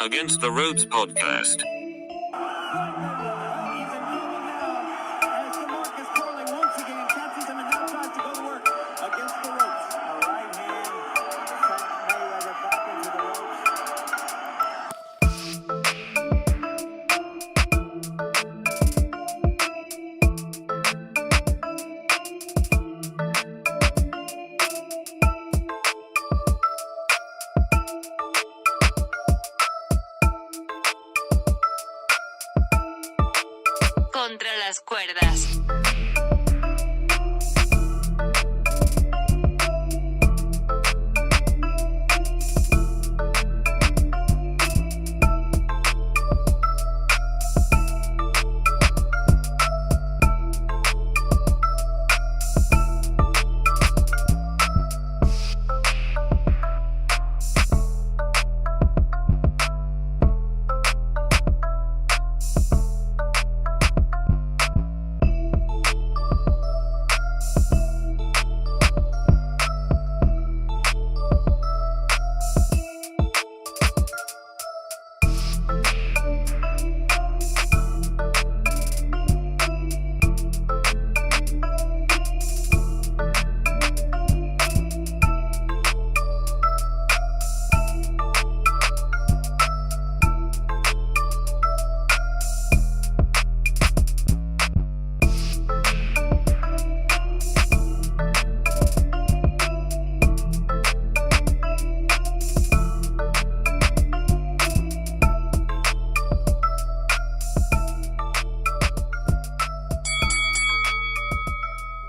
Against the Ropes podcast. Contra las cuerdas.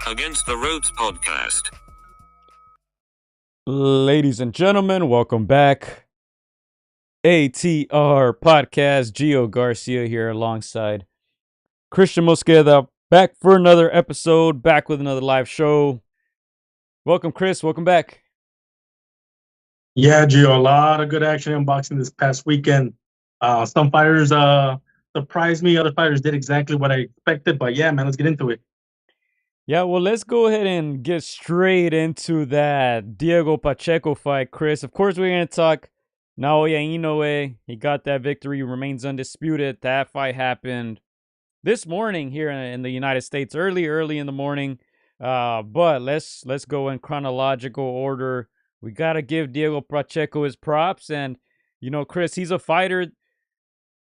Against the Ropes podcast. Ladies and gentlemen, welcome back. AtR podcast. Gio Garcia here alongside Christian Mosqueda, back for another episode, back with another live show. Welcome, Chris. Welcome back. Yeah, Gio, a lot of good action in boxing this past weekend. Some fighters surprised me. Other fighters did exactly what I expected. But yeah, man, let's get into it. Yeah, well, let's go ahead and get straight into that Diego Pacheco fight, Chris. Of course, we're going to talk Naoya Inoue. He got that victory, remains undisputed. That fight happened this morning here in the United States, early in the morning. But let's go in chronological order. We got to give Diego Pacheco his props. And, you know, Chris, he's a fighter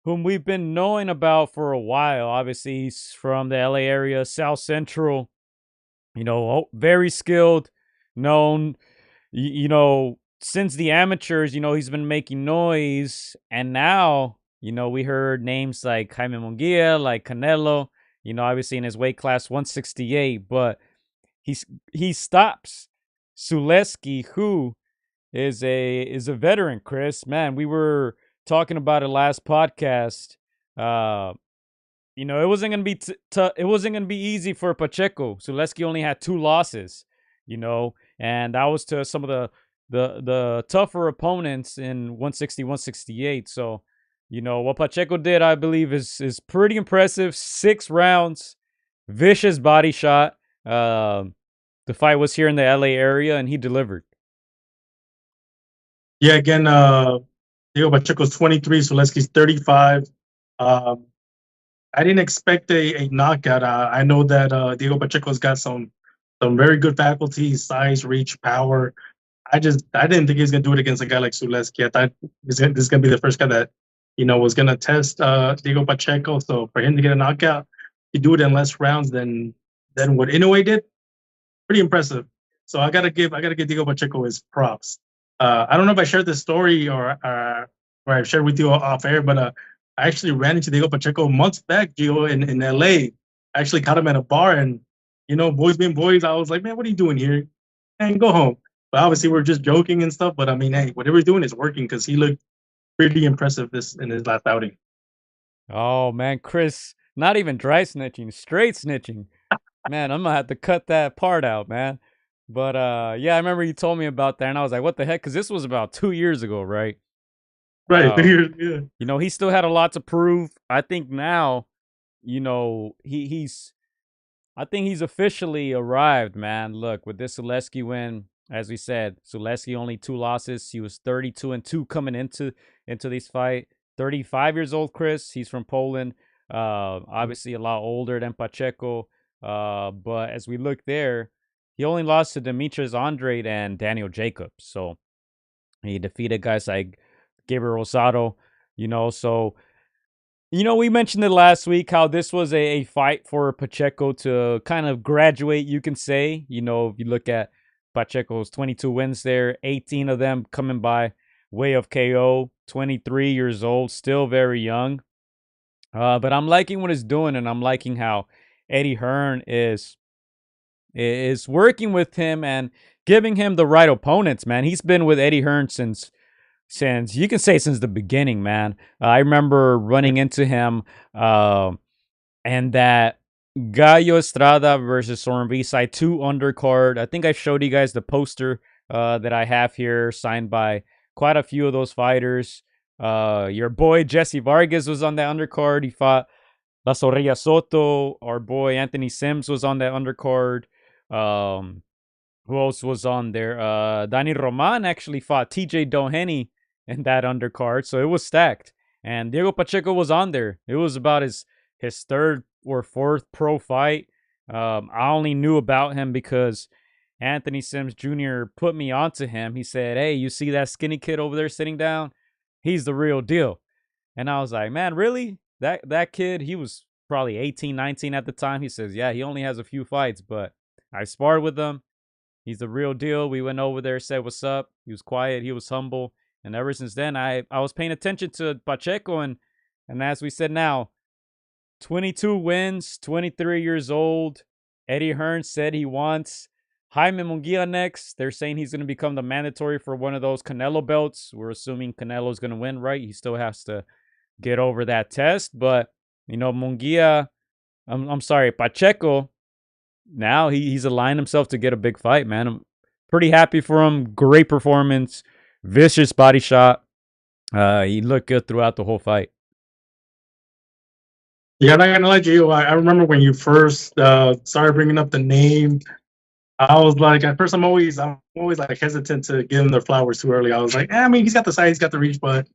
whom we've been knowing about for a while. Obviously, he's from the LA area, South Central. You know, very skilled, known, you know, since the amateurs, you know, he's been making noise. And now, you know, we heard names like Jaime Munguia, like Canelo, you know, obviously in his weight class 168. But he stops Sulecki, who is a veteran, Chris. Man, we were talking about it last podcast. You know, it wasn't gonna be it wasn't gonna be easy for Pacheco. Sulecki only had 2 losses, you know, and that was to some of the tougher opponents in 160, 168. So, you know, what Pacheco did, I believe, is pretty impressive. 6 rounds, vicious body shot. The fight was here in the LA area, and he delivered. Yeah, again, Diego Pacheco's 23, Sulecki's 35. I didn't expect a knockout. I know that Diego Pacheco's got some very good faculties, size, reach, power. I didn't think he was gonna do it against a guy like Sulecki. I thought this is gonna be the first guy that, you know, was gonna test Diego Pacheco. So for him to get a knockout, he do it in less rounds than what Inoue did. Pretty impressive. So I gotta give Diego Pacheco his props. I don't know if I shared this story or I've shared with you off air, but I actually ran into Diego Pacheco months back, Gio, in LA. I actually caught him at a bar, and, you know, boys being boys, I was like, man, what are you doing here? And go home. But obviously, we're just joking and stuff. But I mean, hey, whatever he's doing is working, because he looked pretty impressive in his last outing. Oh man, Chris, not even dry snitching, straight snitching. Man, I'm gonna have to cut that part out, man. But yeah, I remember you told me about that, and I was like, what the heck? Because this was about 2 years ago, right? Right. Yeah. You know, he still had a lot to prove. I think now, you know, I think he's officially arrived, man. Look, with this Sulecki win, as we said, Sulecki only 2 losses. He was 32-2 coming into this fight. 35 years old, Chris. He's from Poland. Obviously a lot older than Pacheco. But as we look there, he only lost to Demetrius Andrade and Daniel Jacobs. So he defeated guys like Gabriel Rosado, so we mentioned it last week how this was a fight for Pacheco to kind of graduate, you can say. If you look at Pacheco's 22 wins there, 18 of them coming by way of KO, 23 years old, still very young. But I'm liking what he's doing, and I'm liking how Eddie Hearn is working with him and giving him the right opponents, man. He's been with Eddie Hearn since you can say since the beginning, man. I remember running into him and that Gallo Estrada versus Soren Visai 2 undercard. I think I showed you guys the poster that I have here, signed by quite a few of those fighters. Your boy Jesse Vargas was on that undercard. He fought La Sorrilla Soto. Our boy Anthony Sims was on that undercard. Who else was on there? Danny Roman actually fought TJ Doheny in that undercard, so it was stacked. And Diego Pacheco was on there. It was about his third or fourth pro fight. I only knew about him because Anthony Sims Jr. put me onto him. He said, "Hey, you see that skinny kid over there sitting down? He's the real deal." And I was like, "Man, really? That kid, he was probably 18, 19 at the time." He says, "Yeah, he only has a few fights, but I sparred with him. He's the real deal." We went over there, said what's up. He was quiet. He was humble. And ever since then, I was paying attention to Pacheco. And as we said now, 22 wins, 23 years old. Eddie Hearn said he wants Jaime Munguia next. They're saying he's going to become the mandatory for one of those Canelo belts. We're assuming Canelo's going to win, right? He still has to get over that test. But, Munguia, I'm sorry, Pacheco, now he's aligned himself to get a big fight, man. I'm pretty happy for him. Great performance. Vicious body shot. He looked good throughout the whole fight. Yeah, I'm not gonna lie to you. I remember when you first started bringing up the name. I was like, at first, I'm always like hesitant to give him the flowers too early. I was like, I mean, he's got the size, he's got the reach, but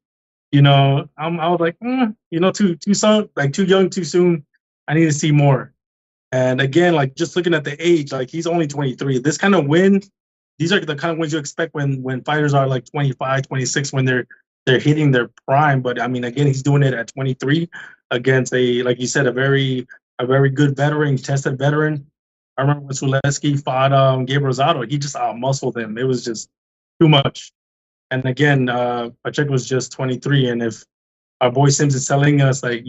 I was like, too soon, like too young, too soon. I need to see more. And again, like just looking at the age, like he's only 23. This kind of win, these are the kind of wins you expect when fighters are like 25, 26, when they're hitting their prime. But I mean, again, he's doing it at 23 against like you said, a very good veteran, tested veteran. I remember when Sulecki fought Gabriel Rosado, he just out-muscled him. It was just too much. And again, Pacheco was just 23. And if our boy Sims is telling us, like,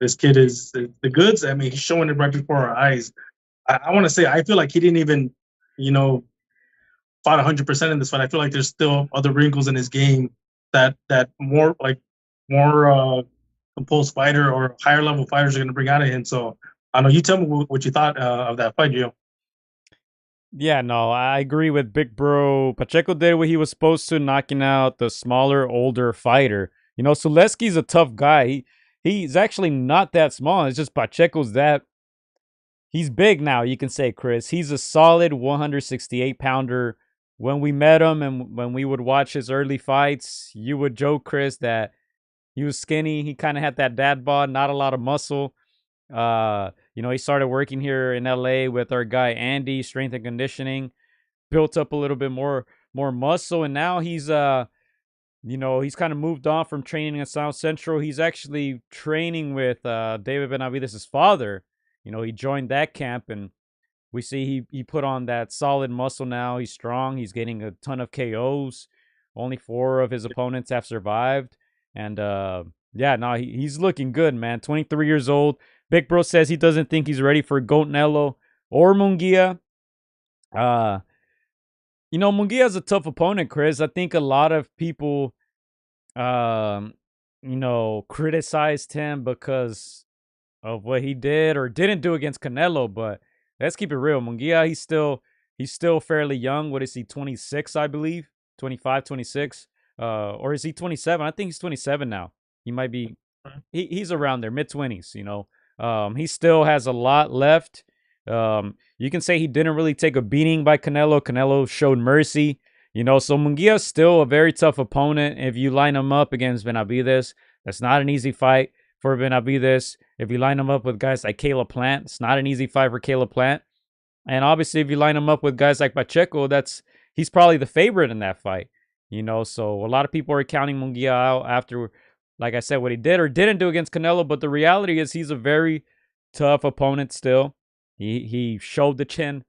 this kid is the goods, I mean, he's showing it right before our eyes. I want to say, I feel like he didn't even, fought 100% in this fight. I feel like there's still other wrinkles in his game that more composed fighter or higher level fighters are going to bring out of him. So I know, you tell me what you thought of that fight, Gio. Yeah, no, I agree with Big Bro. Pacheco did what he was supposed to, knocking out the smaller, older fighter. Sulecki's a tough guy. He's actually not that small. It's just Pacheco's that. He's big now, you can say, Chris. He's a solid 168-pounder. When we met him and when we would watch his early fights, you would joke, Chris, that he was skinny. He kind of had that dad bod, not a lot of muscle. He started working here in LA with our guy Andy, strength and conditioning, built up a little bit more muscle, and now he's he's kind of moved on from training in South Central. He's actually training with David Benavidez' father. He joined that camp, and we see he put on that solid muscle now. He's strong. He's getting a ton of KOs. Only 4 of his opponents have survived. And he's looking good, man. 23 years old. Big Bro says he doesn't think he's ready for Canelo or Munguia. Munguia's a tough opponent, Chris. I think a lot of people, criticized him because of what he did or didn't do against Canelo. But let's keep it real. Munguia, he's still fairly young. What is he, 26, I believe? 25, 26? Or is he 27? I think he's 27 now. He might be. He's around there, mid-20s, He still has a lot left. You can say he didn't really take a beating by Canelo. Canelo showed mercy. So Munguia's still a very tough opponent. If you line him up against Benavidez, that's not an easy fight for Benavidez. If you line him up with guys like Caleb Plant, it's not an easy fight for Caleb Plant. And obviously, if you line him up with guys like Pacheco, he's probably the favorite in that fight. So a lot of people are counting Munguia out after, like I said, what he did or didn't do against Canelo. But the reality is he's a very tough opponent still. He showed the chin.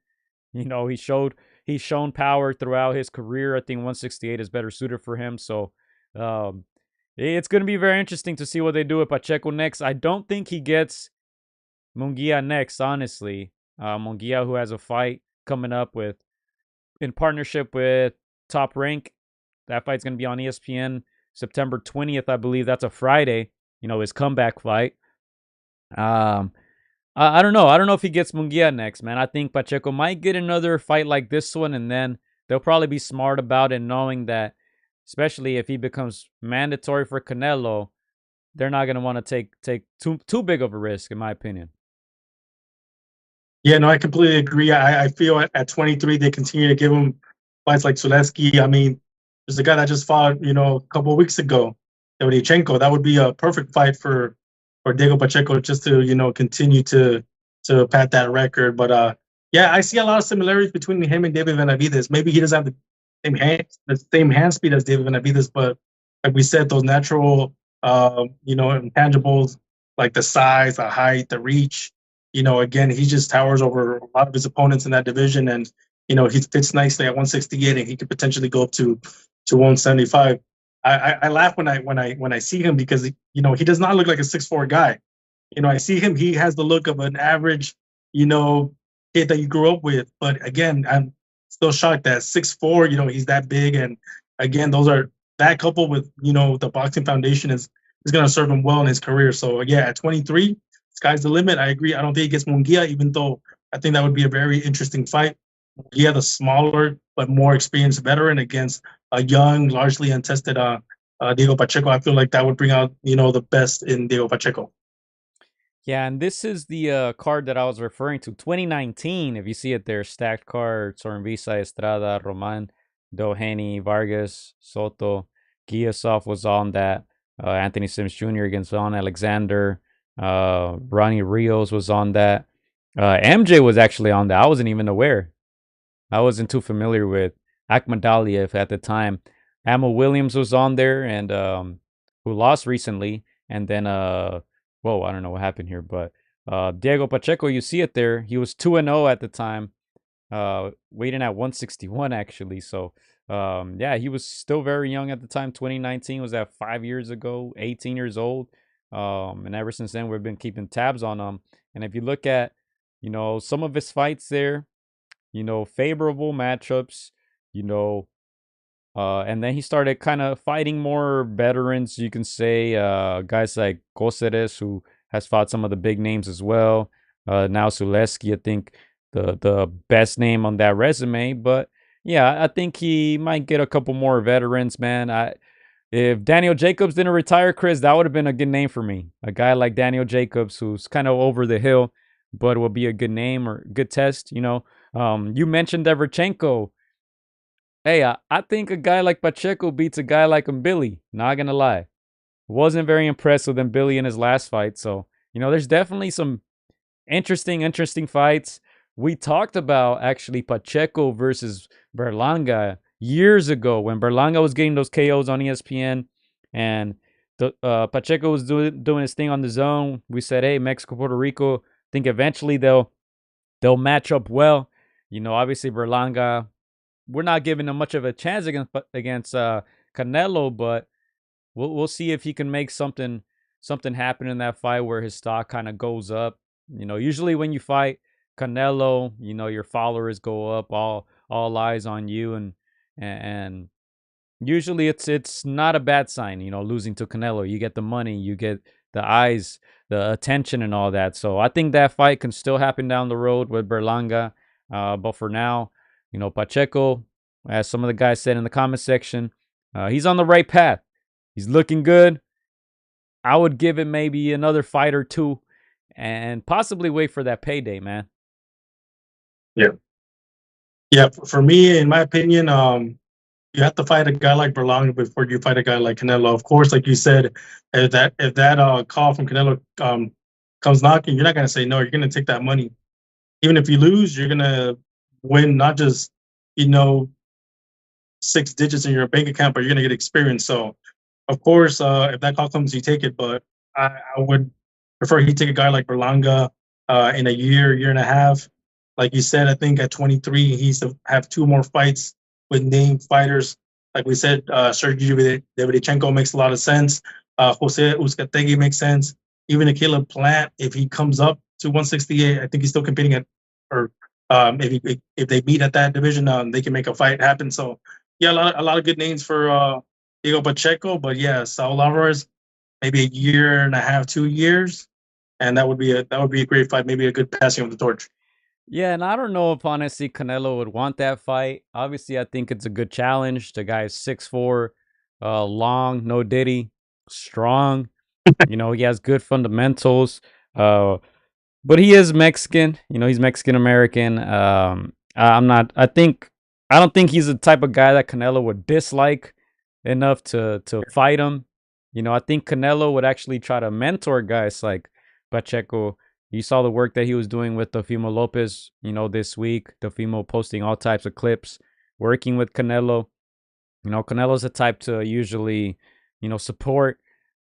He's shown power throughout his career. I think 168 is better suited for him. So it's going to be very interesting to see what they do with Pacheco next. I don't think he gets Munguia next, honestly. Munguia, who has a fight coming up in partnership with Top Rank. That fight's going to be on ESPN September 20th, I believe. That's a Friday, his comeback fight. I don't know. I don't know if he gets Munguia next, man. I think Pacheco might get another fight like this one, and then they'll probably be smart about it, knowing that, especially if he becomes mandatory for Canelo, they're not going to want to take too big of a risk, in my opinion. Yeah, no, I completely agree. I feel at 23, they continue to give him fights like Sulecki. I mean, there's a guy that just fought, a couple of weeks ago, Pacheco. That would be a perfect fight for Diego Pacheco, just to, continue to pat that record. But yeah, I see a lot of similarities between him and David Benavidez. Maybe he doesn't have the same hand speed as David Benavidez, but like we said, those natural, intangibles like the size, the height, the reach. Again, he just towers over a lot of his opponents in that division, and he fits nicely at 168, and he could potentially go up to 175. I laugh when I see him because he does not look like a 6'4" guy. I see him; he has the look of an average, kid that you grew up with. But again, I'm still shocked that 6'4", he's that big, and again, that coupled with the boxing foundation is going to serve him well in his career. So yeah, at 23. Sky's the limit. I agree. I don't think he gets Munguia, even though I think that would be a very interesting fight. Munguia, the smaller but more experienced veteran against a young, largely untested Diego Pacheco. I feel like that would bring out, the best in Diego Pacheco. Yeah, and this is the card that I was referring to. 2019, if you see it there, stacked card. Sornvisa, Estrada, Roman, Doheny, Vargas, Soto, Giasov was on that. Anthony Sims Jr. against Von Alexander. Ronnie Rios was on that. MJ was actually on that. I wasn't even aware. I wasn't too familiar with Akhmadaliev at the time. Amo Williams was on there, and who lost recently. And then I don't know what happened here, but Diego Pacheco, you see it there. He was 2-0 at the time, waiting at 161 actually. So yeah, he was still very young at the time. 2019 was that 5 years ago, 18 years old. And ever since then, we've been keeping tabs on him. And if you look at, some of his fights there, favorable matchups, and then he started kind of fighting more veterans, you can say, guys like Cesar, who has fought some of the big names as well. Now Sulecki, I think the best name on that resume. But yeah, I think he might get a couple more veterans, man. If Daniel Jacobs didn't retire, Chris, that would have been a good name for me. A guy like Daniel Jacobs, who's kind of over the hill, but will be a good name or good test, You mentioned Everchenko. Hey, I think a guy like Pacheco beats a guy like Mbili. Not going to lie. Wasn't very impressed with Mbili in his last fight. So, there's definitely some interesting fights. We talked about, actually, Pacheco versus Berlanga years ago when Berlanga was getting those KOs on ESPN and Pacheco was doing his thing on the zone. We said, hey, Mexico, Puerto Rico, I think eventually they'll match up well. Obviously Berlanga, we're not giving him much of a chance against Canelo, but we'll see if he can make something happen in that fight where his stock kind of goes up. Usually when you fight Canelo, your followers go up, all eyes on you, and usually it's not a bad sign, losing to Canelo. You get the money, you get the eyes, the attention, and all that. So I think that fight can still happen down the road with Berlanga. But for now, Pacheco, as some of the guys said in the comment section, he's on the right path. He's looking good. I would give it maybe another fight or two and possibly wait for that payday, man. Yeah. For me, in my opinion, you have to fight a guy like Berlanga before you fight a guy like Canelo. Of course, like you said, if that call from Canelo comes knocking, you're not gonna say no. You're gonna take that money. Even if you lose, you're gonna win not just you know 6 digits in your bank account, but you're gonna get experience. So, of course, if that call comes, you take it. But I would prefer he take a guy like Berlanga in a year and a half. Like you said, I think at 23, he's to have 2 more fights with named fighters. Like we said, Sergey Davidchenko makes a lot of sense. Jose Uzcategui makes sense. Even a Caleb Plant, if he comes up to 168, I think he's still competing at, or if they meet at that division, they can make a fight happen. So yeah, a lot of good names for Diego Pacheco, but yeah, Saul Alvarez, maybe a year and a half, 2 years, and that would be a great fight. Maybe a good passing of the torch. Yeah, and I don't know if honestly Canelo would want that fight. Obviously, I think it's a good challenge. The guy's 6'4", long, no ditty, strong. You know, he has good fundamentals. But he is Mexican. You know, he's Mexican American. I'm not. I don't think he's the type of guy that Canelo would dislike enough to fight him. You know, I think Canelo would actually try to mentor guys like Pacheco. You saw the work that he was doing with Teofimo Lopez, you know, this week. Teofimo posting all types of clips, working with Canelo. You know, Canelo's the type to usually, you know, support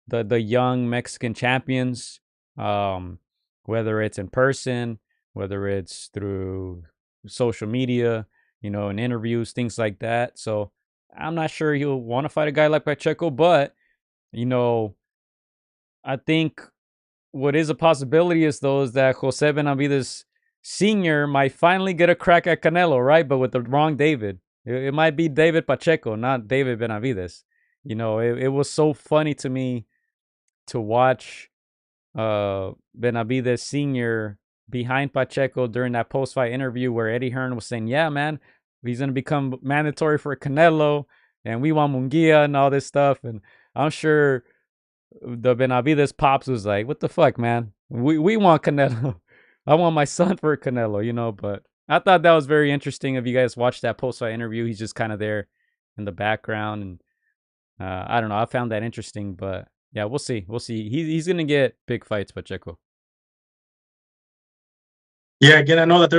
the young Mexican champions, whether it's in person, whether it's through social media, you know, in interviews, things like that. So I'm not sure he'll want to fight a guy like Pacheco, but you know, I think what is a possibility is that Jose Benavides Sr. might finally get a crack at Canelo, right? But with the wrong David. It might be David Pacheco, not David Benavides. You know, it was so funny to me to watch Benavides Sr. behind Pacheco during that post-fight interview where Eddie Hearn was saying, yeah, man, he's going to become mandatory for Canelo, and we want Munguia and all this stuff. And I'm sure the Benavides pops was like, what the fuck, man? We want Canelo. I want my son for Canelo, you know, but I thought that was very interesting. If you guys watched that post-fight interview, he's just kind of there in the background. And I don't know. I found that interesting, but yeah, we'll see. We'll see. He's going to get big fights, Pacheco. Yeah, again, I know that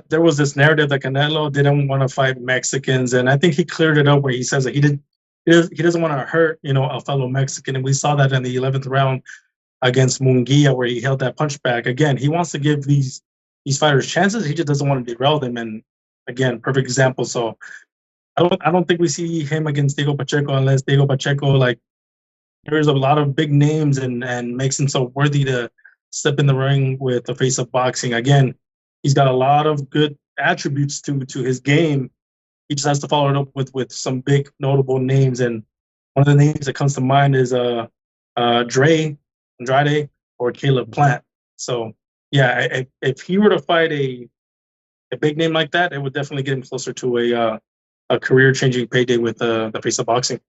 there was this narrative that Canelo didn't want to fight Mexicans, and I think he cleared it up where he says that he doesn't want to hurt a fellow Mexican, and we saw that in the 11th round against Munguia where he held that punch back. Again, he wants to give these fighters chances. He just doesn't want to derail them. And again, perfect example. So I don't think we see him against Diego Pacheco unless Diego Pacheco like there's a lot of big names and makes him so worthy to step in the ring with the face of boxing. Again, he's got a lot of good attributes to his game. He just has to follow it up with some big notable names. And one of the names that comes to mind is Andrade or Caleb Plant. So yeah, if he were to fight a big name like that, it would definitely get him closer to a career-changing payday with the face of boxing.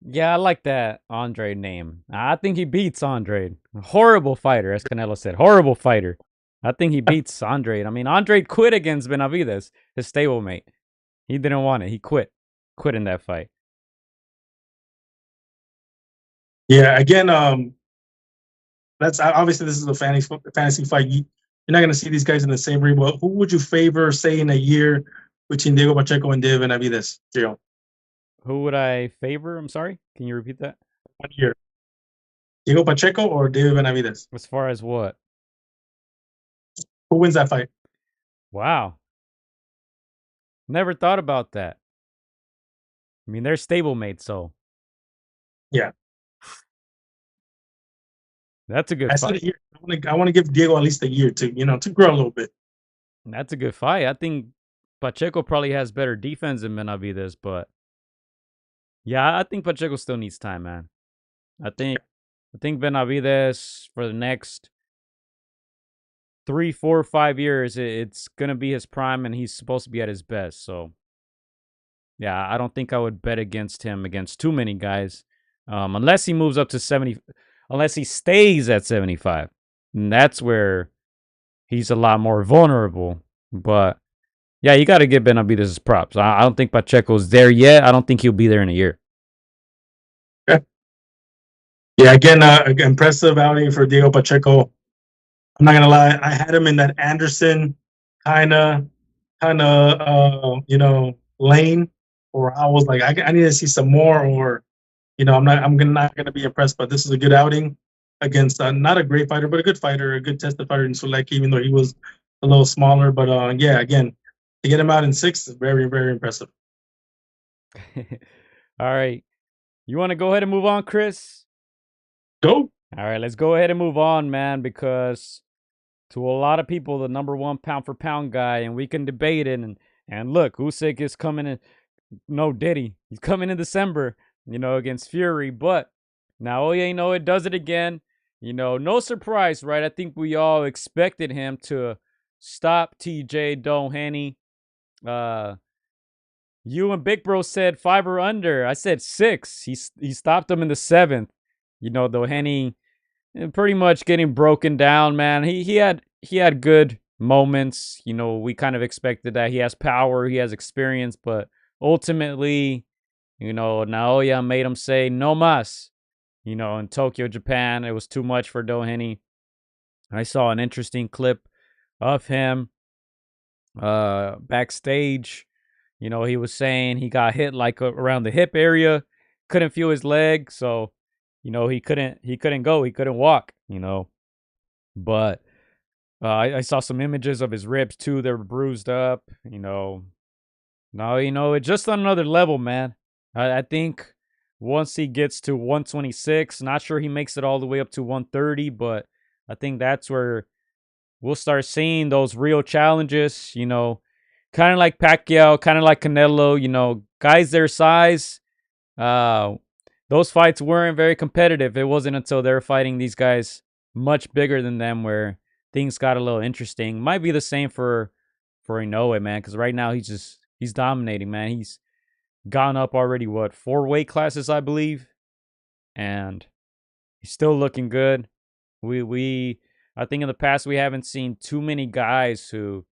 Yeah, I like that Andre name. I think he beats Andre. Horrible fighter, as Canelo said. Horrible fighter. I think he beats Andre. I mean, Andre quit against Benavides, his stablemate. He didn't want it. He quit. Quit in that fight. Yeah, again, that's obviously this is a fantasy fight. You're not going to see these guys in the same ring. But who would you favor, say, in a year between Diego Pacheco and David Benavides? Gio? Who would I favor? I'm sorry. Can you repeat that? 1 year. Diego Pacheco or David Benavides? As far as what? Who wins that fight? Wow. Never thought about that. I mean, they're stablemates, so. Yeah. That's a good I fight. said a year. I want to give Diego at least a year to grow a little bit. That's a good fight. I think Pacheco probably has better defense than Benavides, but yeah, I think Pacheco still needs time, man. I think Benavides for the next 3, 4, 5 years, it's gonna be his prime, and he's supposed to be at his best. So, yeah, I don't think I would bet against him against too many guys, unless he moves up to 70, unless he stays at 75, and that's where he's a lot more vulnerable. But yeah, you got to give Benavidez his props. I don't think Pacheco's there yet. I don't think he'll be there in a year. Yeah, again, impressive outing for Diego Pacheco. I'm not gonna lie, I had him in that Anderson kind of lane, or I was like, I need to see some more, or I'm not gonna be impressed. But this is a good outing against not a great fighter, but a good fighter, a good tested fighter in Sulecki, even though he was a little smaller. But yeah, again, to get him out in 6 is very, very impressive. All right. You want to go ahead and move on, Chris? Go. All right, let's go ahead and move on, man, because to a lot of people, the number one pound for pound guy, and we can debate it. And look, Usyk is coming in. No, Diddy. He's coming in December, against Fury. But now Inoue does it again. No surprise, right? I think we all expected him to stop TJ Doheny. You and Big Bro said 5 or under. I said 6. He stopped him in the 7th. Doheny pretty much getting broken down, man. He had good moments. We kind of expected that. He has power, he has experience, but ultimately, Naoya made him say no mas. In Tokyo, Japan, it was too much for Doheny. I saw an interesting clip of him backstage. He was saying he got hit like around the hip area, couldn't feel his leg, so he couldn't go, he couldn't walk. But I saw some images of his ribs too. They're bruised up. Now it's just on another level, man. I think once he gets to 126, not sure he makes it all the way up to 130, but I think that's where we'll start seeing those real challenges. Kind of like Pacquiao, kind of like Canelo. Guys their size. Those fights weren't very competitive. It wasn't until they're fighting these guys much bigger than them where things got a little interesting. Might be the same for Inoue, man, because right now he's dominating, man. He's gone up already, 4 weight classes, I believe, and he's still looking good. I think in the past we haven't seen too many guys who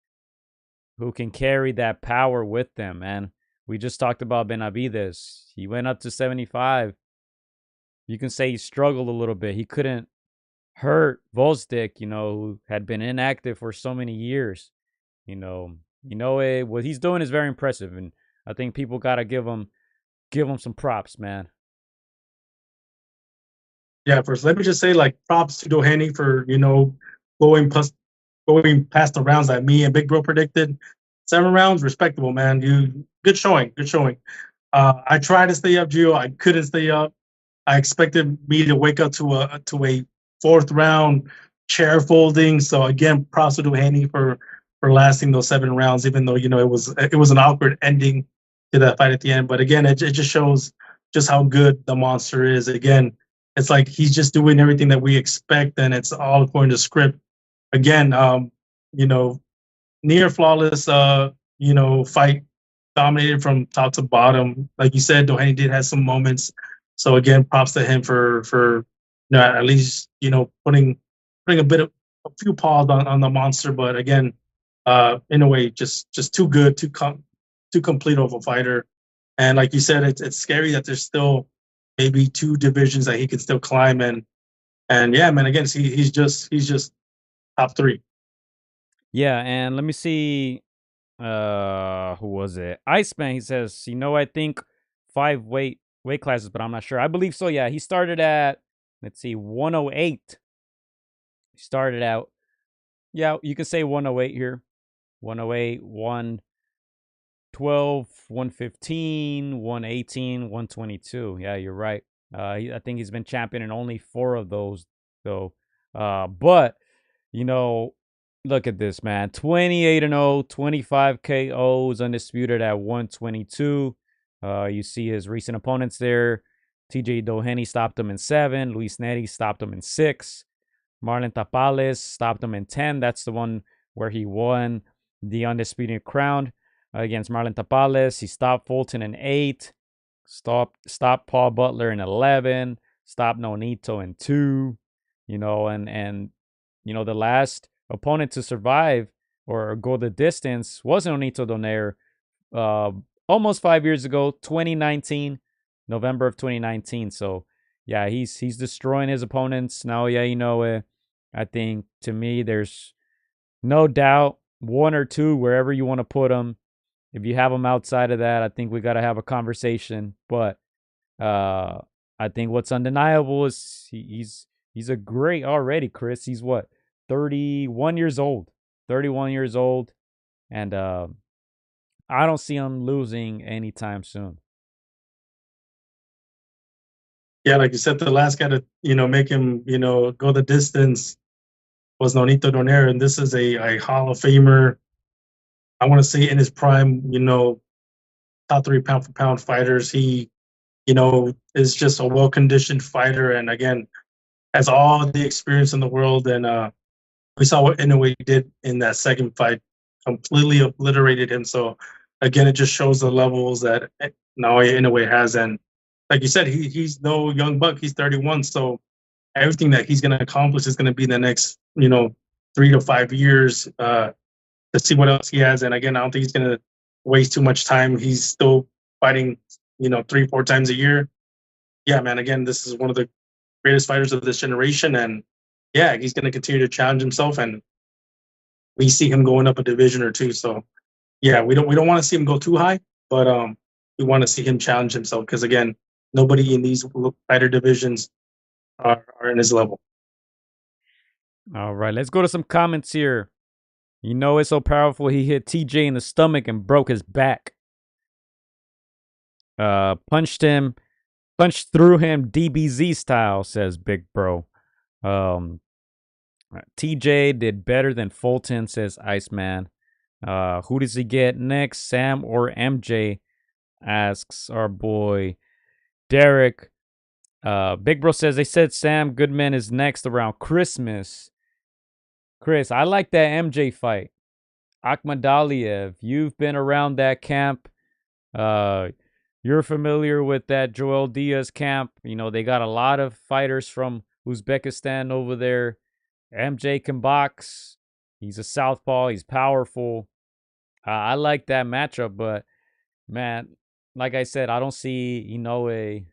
can carry that power with them, man. We just talked about Benavidez. He went up to 75. You can say he struggled a little bit. He couldn't hurt Volstik, who had been inactive for so many years. What he's doing is very impressive, and I think people gotta give him some props, man. Yeah, first let me just say, like, props to Doheny for going past the rounds that me and Big Bro predicted. 7 rounds, respectable, man. Good showing. I tried to stay up, Gio. I couldn't stay up. I expected me to wake up to a 4th round chair folding. So again, props to Doheny for lasting those 7 rounds, even though it was an awkward ending to that fight at the end. But again, it just shows just how good the monster is. Again, it's like he's just doing everything that we expect, and it's all according to script. Again, near flawless, fight, dominated from top to bottom. Like you said, Doheny did have some moments. So again, props to him for at least putting a few paws on the monster. But again, in a way, just too good, too complete of a fighter. And like you said, it's scary that there's still maybe 2 divisions that he can still climb in. And yeah, man, again, he's just top 3. Yeah, and let me see. Who was it? Iceman. He says, I think 5 weight classes, but I'm not sure. I believe so. Yeah, he started at 108. He started out. Yeah, you can say 108 here. 108, 112, 115, 118, 122. Yeah, you're right. I think he's been champion in only 4 of those, though. But look at this, man. 28-0, 25 KOs, undisputed at 122. You see his recent opponents there. TJ Doheny stopped him in 7. Luis Neri stopped him in 6. Marlon Tapales stopped him in 10. That's the one where he won the undisputed crown against Marlon Tapales. He stopped Fulton in 8. Stopped Paul Butler in 11. Stopped Nonito in 2. And the last opponent to survive or go the distance was Nonito Donaire almost 5 years ago, 2019, November of 2019. So yeah, he's destroying his opponents. Now, yeah, I think to me there's no doubt one or two wherever you want to put them. If you have them outside of that, I think we got to have a conversation. But I think what's undeniable is he's a great already, Chris. He's what, 31 years old. 31 years old. And I don't see him losing anytime soon. Yeah, like you said, the last guy to make him go the distance was Nonito Donaire, and this is a Hall of Famer. I want to say in his prime, top 3 pound for pound fighters. He is just a well conditioned fighter, and again has all the experience in the world. And we saw what Inoue did in that second fight, completely obliterated him. So again, it just shows the levels that Naoya Inoue has. And like you said, he's no young buck. He's 31. So everything that he's going to accomplish is going to be in the next, 3 to 5 years to see what else he has. And again, I don't think he's going to waste too much time. He's still fighting, 3-4 times a year. Yeah, man. Again, this is one of the greatest fighters of this generation. And yeah, he's going to continue to challenge himself. And we see him going up a division or two. So yeah, we don't want to see him go too high, but we want to see him challenge himself because again, nobody in these fighter divisions are in his level. All right, let's go to some comments here. It's so powerful. He hit TJ in the stomach and broke his back. Punched through him DBZ style, says Big Bro. TJ did better than Fulton, says Iceman. Who does he get next, Sam or MJ? Asks our boy Derek. Big Bro says they said Sam Goodman is next around Christmas. Chris, I like that MJ fight. Akhmadaliev, you've been around that camp. You're familiar with that Joel Diaz camp. They got a lot of fighters from Uzbekistan over there. MJ can box. He's a southpaw. He's powerful. I like that matchup, but man, like I said, I don't see Inoue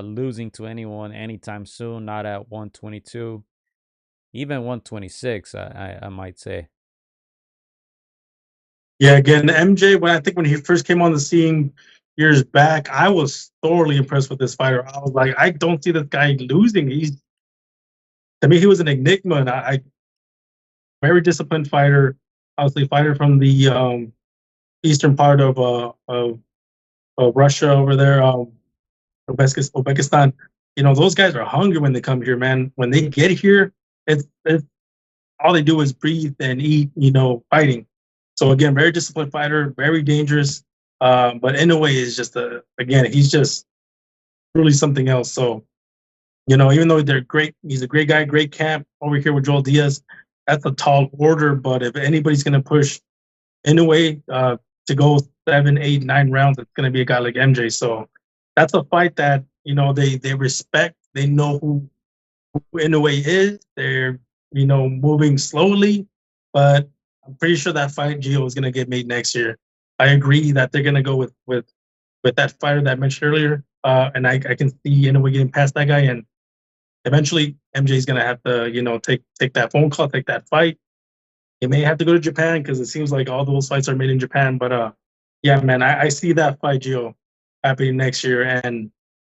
losing to anyone anytime soon. Not at 122, even 126. I might say. Yeah, again, MJ. When he first came on the scene years back, I was thoroughly impressed with this fighter. I was like, I don't see this guy losing. To me, he was an enigma, and I very disciplined fighter. Obviously, fighter from the eastern part of Russia over there, Uzbekistan. Those guys are hungry when they come here, man. When they get here, it's all they do is breathe and eat, fighting. So again, very disciplined fighter, very dangerous. But Inoue is just he's just truly something else. So, even though they're great, he's a great guy, great camp over here with Joel Diaz. That's a tall order, but if anybody's going to push Inoue to go 7, 8, 9 rounds, it's going to be a guy like MJ. So that's a fight that they respect. They know who Inoue is. They're moving slowly, but I'm pretty sure that fight Gio is going to get made next year. I agree that they're going to go with that fighter that I mentioned earlier, and I can see Inoue getting past that guy, and eventually MJ is going to have to take that phone call, take that fight. He may have to go to Japan because it seems like all those fights are made in Japan. But yeah, man, I see that fight Gio happening next year, and I'm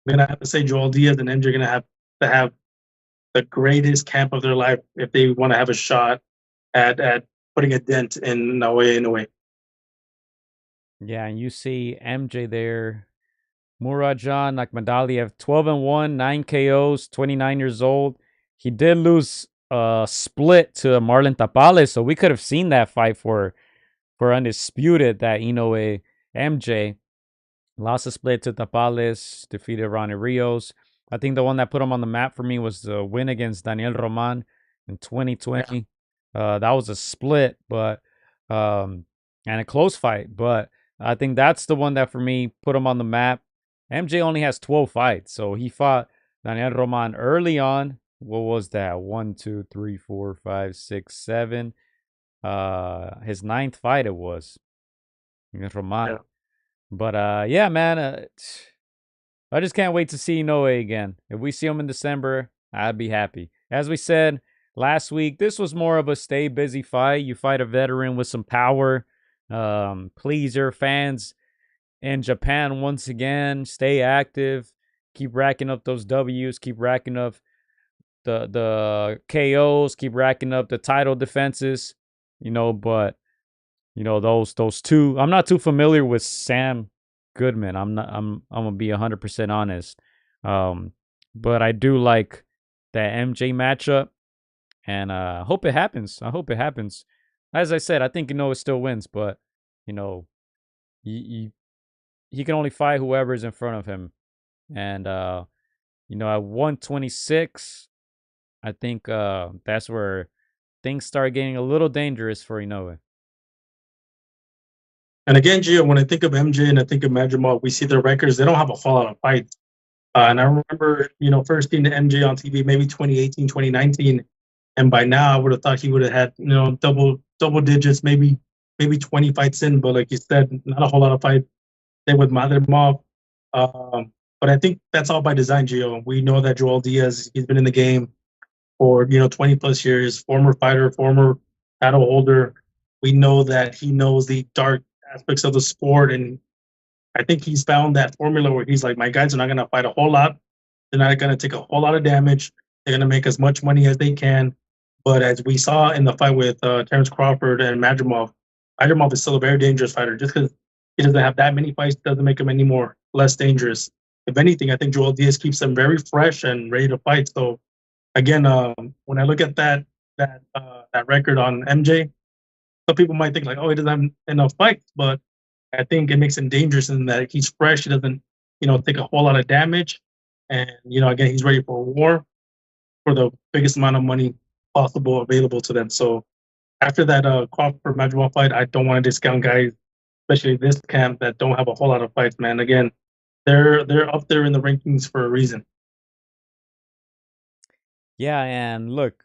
gonna have to say Joel Diaz and MJ are gonna have to have the greatest camp of their life if they want to have a shot at putting a dent in Inoue. Yeah, and you see MJ there. Murajan Akhmadaliev, 12-1, 9 KOs, 29 years old. He did lose a split to Marlon Tapales, so we could have seen that fight for Undisputed, that Inoue MJ. Lost a split to Tapales, defeated Ronnie Rios. I think the one that put him on the map for me was the win against Daniel Roman in 2020. Yeah. That was a split, but and a close fight. But I think that's the one that for me put him on the map. MJ only has 12 fights, so he fought Daniel Roman early on. What was that? 1, 2, 3, 4, 5, 6, 7. His 9th fight it was against Roman. Yeah. But yeah, man, I just can't wait to see Inoue again. If we see him in December, I'd be happy. As we said last week, this was more of a stay busy fight. You fight a veteran with some power. Please your fans in Japan once again. Stay active. Keep racking up those W's. Keep racking up the KOs. Keep racking up the title defenses. But those two. I'm not too familiar with Sam Goodman. I'm gonna be 100% honest. But I do like that MJ matchup, and I hope it happens. I hope it happens. As I said, I think Inoue still wins, but he can only fight whoever's in front of him, and at 126, I think that's where things start getting a little dangerous for Inoue. And again, Gio, when I think of MJ and I think of Madrimov, we see their records. They don't have a whole lot of fights. And I remember, first seeing MJ on TV, maybe 2018, 2019. And by now, I would have thought he would have had, double digits, maybe 20 fights in. But like you said, not a whole lot of fights. Same with Madrimov. But I think that's all by design, Gio. We know that Joel Diaz, he's been in the game for, 20 plus years, former fighter, former title holder. We know that he knows the dark aspects of the sport, and I think he's found that formula where he's like, my guys are not going to fight a whole lot. They're not going to take a whole lot of damage. They're going to make as much money as they can. But as we saw in the fight with Terrence Crawford and Madrimov is still a very dangerous fighter. Just because he doesn't have that many fights doesn't make him any more less dangerous. If anything, I think Joel Diaz keeps him very fresh and ready to fight. So again, when I look at that record on MJ, some people might think like, oh, he doesn't have enough fights, but I think it makes him dangerous in that he's fresh. He doesn't, take a whole lot of damage, and again, he's ready for war for the biggest amount of money possible available to them. So after that Crawford Madrimov fight, I don't want to discount guys, especially this camp, that don't have a whole lot of fights. Man, again, they're up there in the rankings for a reason. Yeah, and look,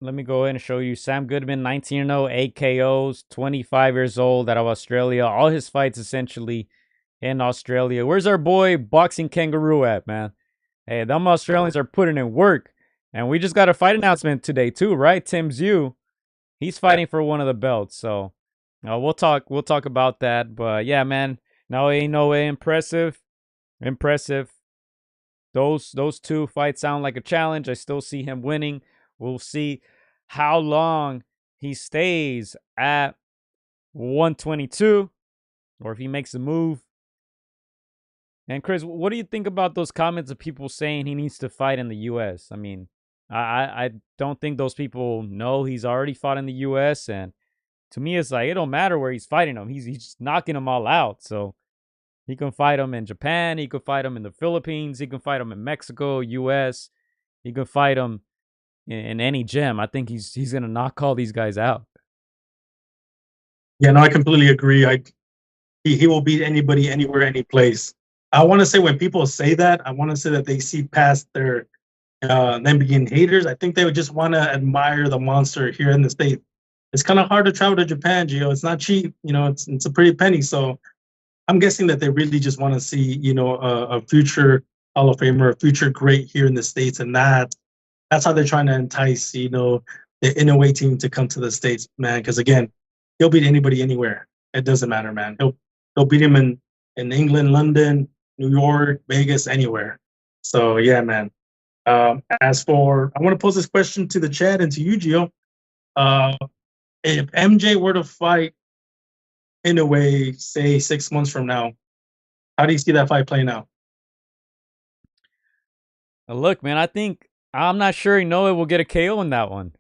let me go ahead and show you Sam Goodman, 19-0, 8 KOs, 25 years old, out of Australia. All his fights essentially in Australia. Where's our boy Boxing Kangaroo at, man? Hey, them Australians are putting in work. And we just got a fight announcement today too, right? Tszyu, he's fighting for one of the belts. So we'll talk about that. But yeah, man, Inoue, impressive. Those two fights sound like a challenge. I still see him winning. We'll see how long he stays at 122 or if he makes a move. And Chris, what do you think about those comments of people saying he needs to fight in the U.S.? I mean, I don't think those people know he's already fought in the U.S. And to me, it's like, it don't matter where he's fighting them. He's just knocking them all out. So he can fight them in Japan. He can fight them in the Philippines. He can fight them in Mexico, U.S. He can fight them in any gym. I think he's going to knock all these guys out. Yeah, no, I completely agree. He will beat anybody, anywhere, any place. I want to say when people say that, I want to say that they see past their them being haters. I think they would just want to admire the monster here in the States. It's kind of hard to travel to Japan, Gio. It's not cheap. It's a pretty penny. So I'm guessing that they really just want to see, a future Hall of Famer, a future great here in the States. And that's how they're trying to entice, the Inoue team to come to the States, man. Because again, he'll beat anybody anywhere. It doesn't matter, man. He'll beat him in England, London, New York, Vegas, anywhere. So yeah, man. As for, I want to pose this question to the chat and to you, Gio. If MJ were to fight Inoue, say 6 months from now, how do you see that fight playing out? Look, man, I'm not sure Inoue will get a KO in that one.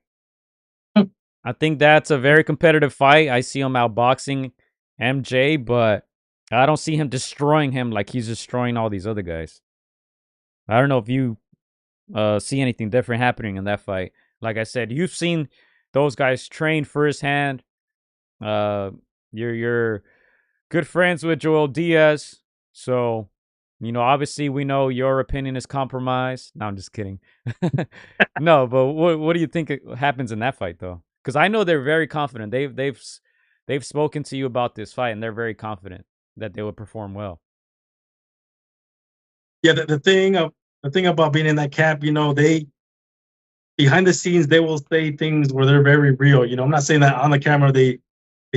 I think that's a very competitive fight. I see him outboxing MJ, but I don't see him destroying him like he's destroying all these other guys. I don't know if you see anything different happening in that fight. Like I said, you've seen those guys train firsthand. You're good friends with Joel Diaz, so obviously we know your opinion is compromised. No, I'm just kidding. No, but what do you think happens in that fight, though? Because I know they're very confident. They've spoken to you about this fight, and they're very confident that they would perform well. Yeah, the thing about being in that camp, they behind the scenes they will say things where they're very real. I'm not saying that on the camera they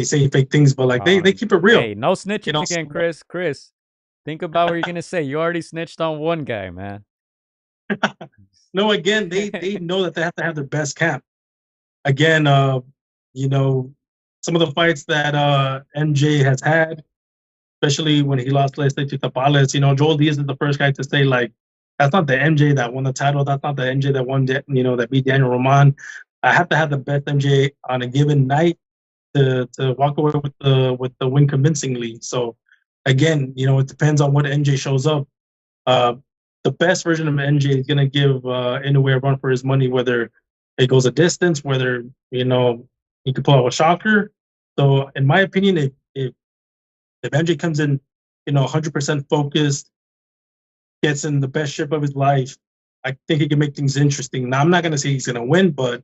say fake things, but like they keep it real. Hey, no snitching again, Chris. Chris, think about what you're gonna say. You already snitched on one guy, man. No, again, they know that they have to have their best camp. Again, some of the fights that MJ has had, especially when he lost last night to Tapales, Joel Diaz is the first guy to say, like, that's not the MJ that won the title. That's not the MJ that won, that beat Daniel Roman. I have to have the best MJ on a given night to walk away with the win convincingly. So, again, it depends on what MJ shows up. The best version of MJ is going to give Inoue a run for his money, whether it goes a distance, whether, he can pull out a shocker. So, in my opinion, if MJ comes in, 100% focused, gets in the best shape of his life, I think he can make things interesting. Now, I'm not going to say he's going to win, but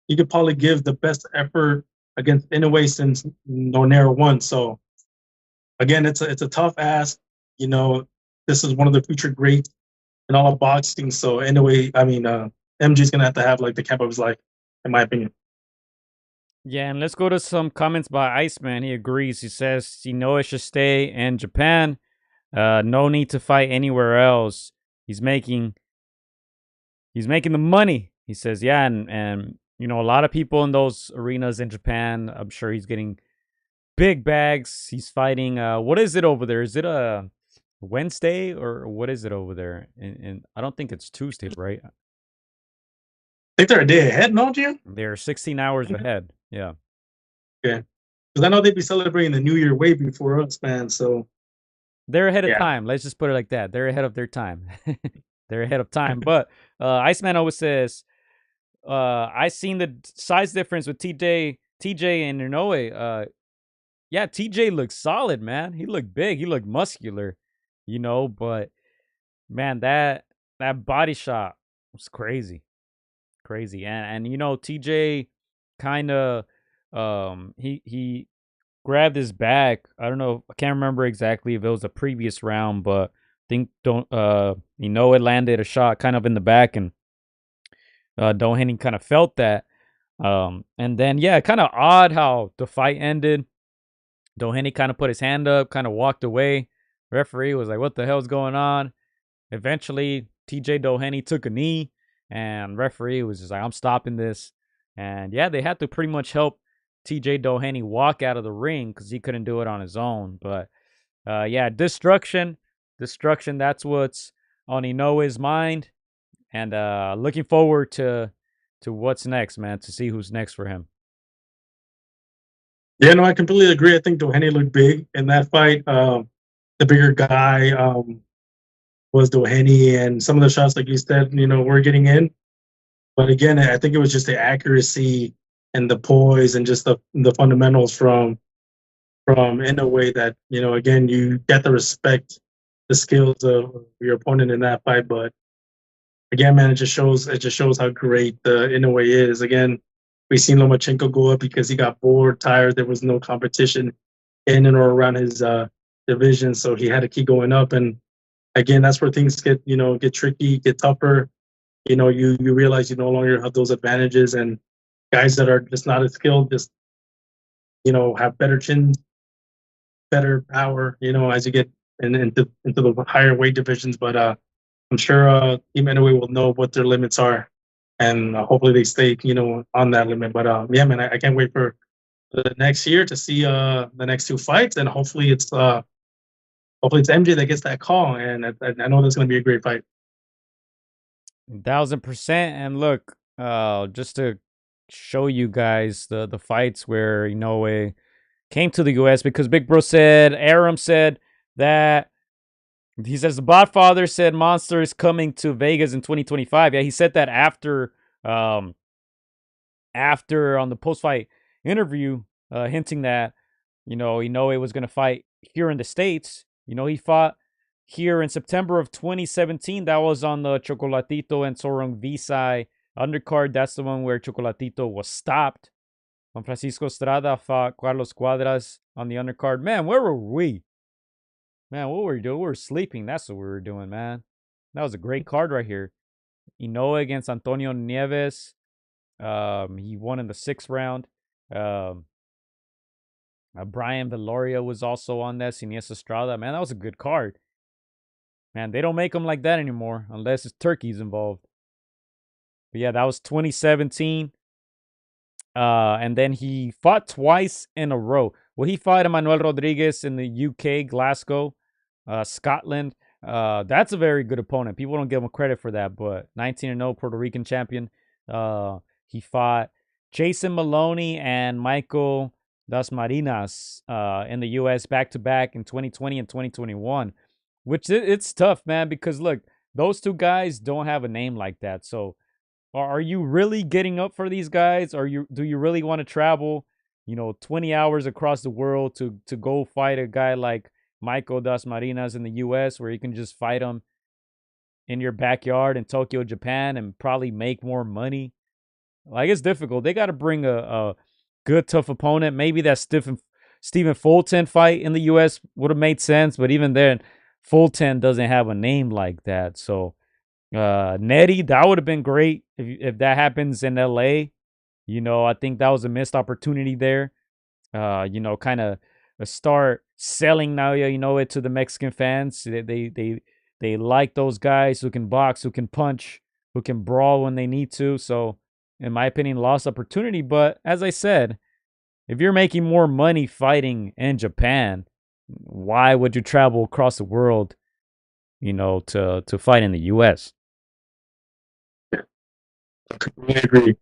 he could probably give the best effort against Inoue since Nornero won. So, again, it's a tough ask. This is one of the future greats in all of boxing. So, Inoue, MJ's going to have like the camp of his life, in my opinion. Yeah, and let's go to some comments by Iceman. He agrees. He says Inoue should stay in Japan. No need to fight anywhere else. He's making the money. He says, yeah, and a lot of people in those arenas in Japan, I'm sure he's getting big bags. He's fighting what is it over there? Is it a Wednesday or what is it over there? And I don't think it's Tuesday, right? I think they're a day ahead, no, Gio? They're 16 hours ahead. Yeah. Yeah. Because I know they'd be celebrating the New Year way before us, man. So they're ahead of time. Let's just put it like that. They're ahead of their time. They're ahead of time. But Iceman always says, I seen the size difference with TJ and Inoue. Yeah, TJ looked solid, man. He looked big. He looked muscular, but man, that body shot was crazy. Crazy. And TJ kind of he grabbed his back. I don't know. I can't remember exactly if it was the previous round, but I think it landed a shot kind of in the back, and Doheny kind of felt that. And then kind of odd how the fight ended. Doheny kind of put his hand up, kind of walked away. Referee was like, "What the hell's going on?" Eventually, TJ Doheny took a knee, and referee was just like, "I'm stopping this." And they had to pretty much help TJ Doheny walk out of the ring because he couldn't do it on his own. But destruction. That's what's on Inoue's mind, and looking forward to what's next, man. To see who's next for him. Yeah, no, I completely agree. I think Doheny looked big in that fight. The bigger guy was Doheny, and some of the shots, like you said, were getting in. But again, I think it was just the accuracy and the poise and just the fundamentals from Inoue that, again, you get to respect the skills of your opponent in that fight. But again, man, it just shows how great the Inoue is. Again, we've seen Lomachenko go up because he got bored, tired. There was no competition in and or around his division, so he had to keep going up. And again, that's where things get tricky, get tougher. You realize you no longer have those advantages, and guys that are just not as skilled just have better chins, better power. As you get into the higher weight divisions. But I'm sure Team Inoue will know what their limits are, and hopefully they stay on that limit. But yeah, man, I can't wait for the next year to see the next two fights, and hopefully it's MJ that gets that call, and I know that's going to be a great fight. 1000%. And look, just to show you guys the fights where Inoue came to the US, because Big Bro said, Aram said that he says the Godfather said Monster is coming to Vegas in 2025. Yeah, he said that after on the post-fight interview, hinting that Inoue was going to fight here in the States. He fought here in September of 2017. That was on the Chocolatito and Sorong Visay undercard. That's the one where Chocolatito was stopped. Juan Francisco Estrada fought Carlos Cuadras on the undercard. Man, where were we? Man, what were we doing? We were sleeping. That's what we were doing, man. That was a great card right here. Inoue against Antonio Nieves. He won in the 6th round. Brian Viloria was also on that. Iniesta Estrada. Man, that was a good card. Man, they don't make them like that anymore unless it's turkeys involved. But yeah, that was 2017. And then he fought twice in a row. Well, he fought Emmanuel Rodriguez in the UK, Glasgow, Scotland. That's a very good opponent. People don't give him credit for that, but 19-0 Puerto Rican champion. He fought Jason Maloney and Michael Dasmariñas in the US back-to-back in 2020 and 2021, which it's tough, man, because look, those two guys don't have a name like that. So are you really getting up for these guys? Or do you really want to travel, 20 hours across the world to go fight a guy like Michael Dasmariñas in the US, where you can just fight him in your backyard in Tokyo, Japan, and probably make more money? Like, it's difficult. They got to bring a good, tough opponent. Maybe that Stephen Fulton fight in the US would have made sense, but even then, Fulton doesn't have a name like that. So Nettie, that would have been great if that happens in LA. I think that was a missed opportunity there. Kind of start selling Naoya Inoue to the Mexican fans. They like those guys who can box, who can punch, who can brawl when they need to. So, in my opinion, lost opportunity. But as I said, if you're making more money fighting in Japan, why would you travel across the world, to fight in the US? I completely agree.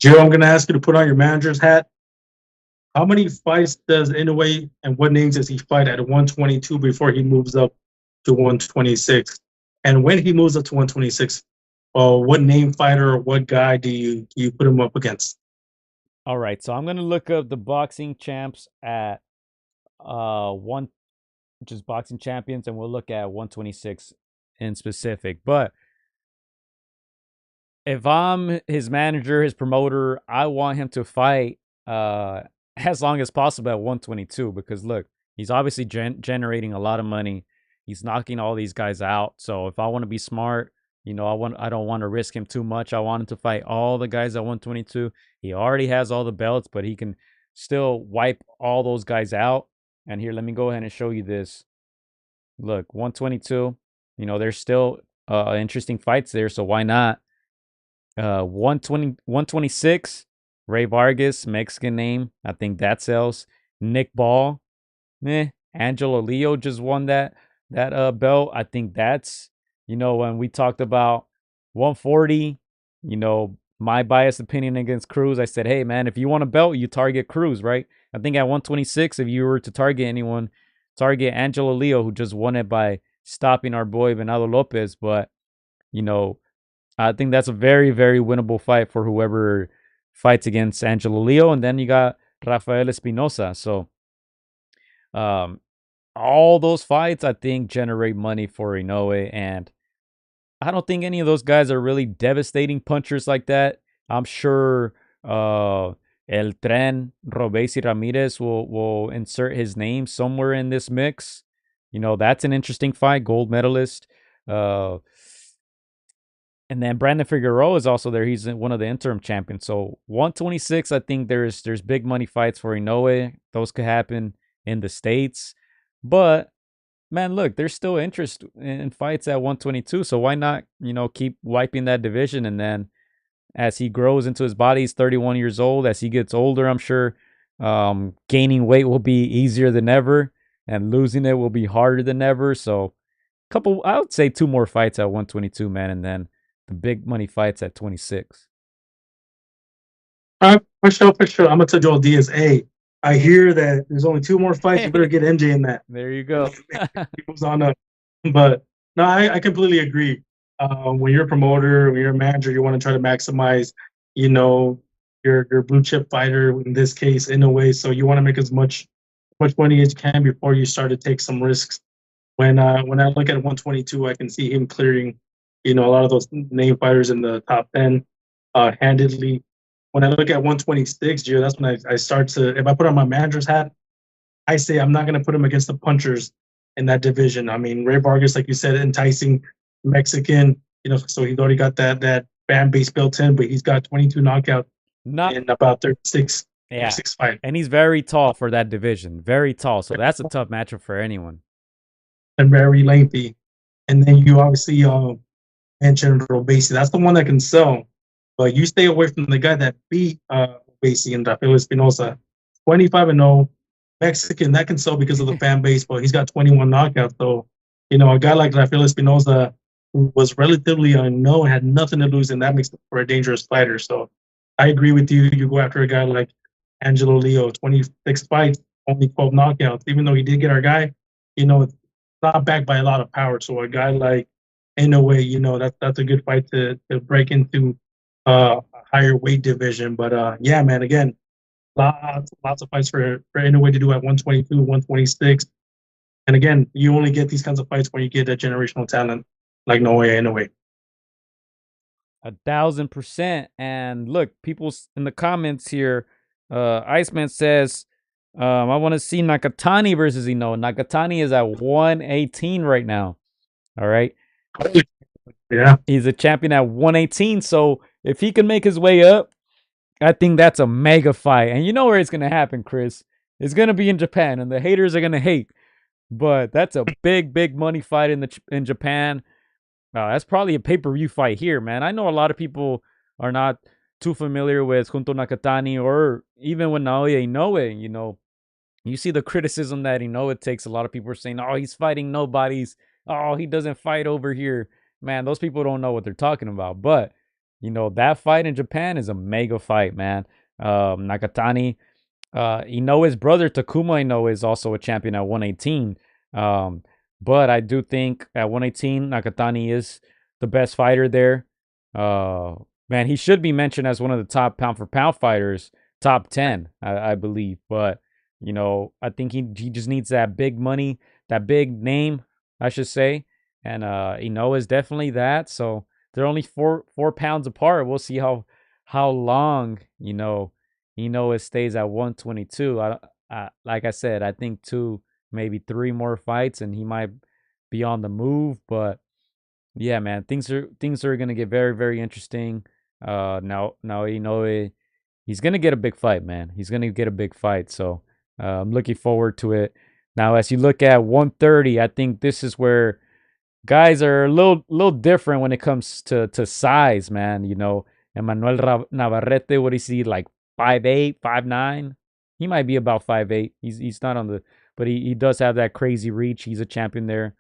Joe, I'm going to ask you to put on your manager's hat. How many fights does Inoue and what names does he fight at 122 before he moves up to 126? And when he moves up to 126, what name fighter or what guy do you put him up against? All right, so I'm gonna look up the boxing champs at which is boxing champions, and we'll look at 126 in specific. But if I'm his manager, his promoter, I want him to fight as long as possible at 122, because look, he's obviously generating a lot of money. He's knocking all these guys out. So if I want to be smart, I don't want to risk him too much. I want him to fight all the guys at 122. He already has all the belts, but he can still wipe all those guys out. And here, let me go ahead and show you this. Look, 122. There's still interesting fights there, so why not? 126. Ray Vargas, Mexican name. I think that sells. Nick Ball. Angelo Leo just won that belt. I think that's, when we talked about 140, my biased opinion against Cruz, I said, hey, man, if you want a belt, you target Cruz, right? I think at 126, if you were to target anyone, target Angelo Leo, who just won it by stopping our boy Venado Lopez. But, I think that's a very, very winnable fight for whoever fights against Angelo Leo. And then you got Rafael Espinosa. So all those fights, I think, generate money for Inoue. And I don't think any of those guys are really devastating punchers like that. I'm sure El Tren Robesi Ramirez will insert his name somewhere in this mix. That's an interesting fight, gold medalist. And then Brandon Figueroa is also there. He's one of the interim champions. So 126, I think there's big money fights for Inoue. Those could happen in the States. But, man, look, there's still interest in fights at 122. So why not, keep wiping that division? And then as he grows into his body, he's 31 years old. As he gets older, I'm sure gaining weight will be easier than ever. And losing it will be harder than ever. So I would say 2 more fights at 122, man. And then the big money fights at 26. For sure. I'm gonna tell Joel Diaz, hey, I hear that there's only 2 more fights. You better get MJ in that. There you go. He moves on up. But no, I completely agree. When you're a promoter, when you're a manager, you want to try to maximize, your blue chip fighter, in this case, in a way. So you want to make as much money as you can before you start to take some risks. When I look at 122, I can see him clearing, a lot of those name fighters in the top 10 handedly. when I look at 126, Gio, that's when I start to, if I put on my manager's hat, I say I'm not going to put him against the punchers in that division. I mean, Ray Vargas, like you said, enticing Mexican, so he's already got that fan base built in, but he's got 22 knockouts in about 36 fights. And he's very tall for that division. Very tall. So that's a tough matchup for anyone. And very lengthy. And then you obviously mentioned Robesi. That's the one that can sell. But you stay away from the guy that beat Robesi and Rafael Espinosa. 25-0. Mexican, that can sell because of the fan base, but he's got 21 knockouts. So, a guy like Rafael Espinosa who was relatively unknown, had nothing to lose, and that makes him for a dangerous fighter. So I agree with you. You go after a guy like Angelo Leo, 26 fights, only 12 knockouts. Even though he did get our guy, it's not backed by a lot of power. So a guy like Inoue, that's a good fight to break into a higher weight division. But yeah, man, again, lots of fights for Inoue to do at 122, 126. And again, you only get these kinds of fights when you get a generational talent like Inoue. 1,000%. And look, people in the comments here, Iceman says, I want to see Nakatani versus Inoue. Nakatani is at 118 right now. All right. Yeah. He's a champion at 118. So if he can make his way up, I think that's a mega fight. And you know where it's going to happen, Chris. It's going to be in Japan, and the haters are going to hate. But that's a big money fight in Japan. That's probably a pay-per-view fight here, man. I know a lot of people are not too familiar with Junto Nakatani or even with Naoya Inoue. You see the criticism that Inoue takes. A lot of people are saying, oh, he's fighting nobodies. Oh, he doesn't fight over here. Man, those people don't know what they're talking about. But, that fight in Japan is a mega fight, man. Nakatani, Inoue's brother, Takuma Inoue, is also a champion at 118. But I do think at 118, Nakatani is the best fighter there. Man, he should be mentioned as one of the top pound-for-pound fighters, top 10, I believe. But, I think he just needs that big money, that big name, I should say. And Inoue is definitely that. So they're only four pounds apart. We'll see how long, Inoue stays at 122. Like I said, I think 2, maybe 3 more fights, and he might be on the move. But yeah, man, things are gonna get very, very interesting. Now Inoue, he's gonna get a big fight, man. He's gonna get a big fight. So I'm looking forward to it. Now, as you look at 130, I think this is where guys are a little different when it comes to size, man. Emmanuel Navarrete, what is he, like 5'8", 5'9"? He might be about 5'8". He's not on the, but he does have that crazy reach. He's a champion there.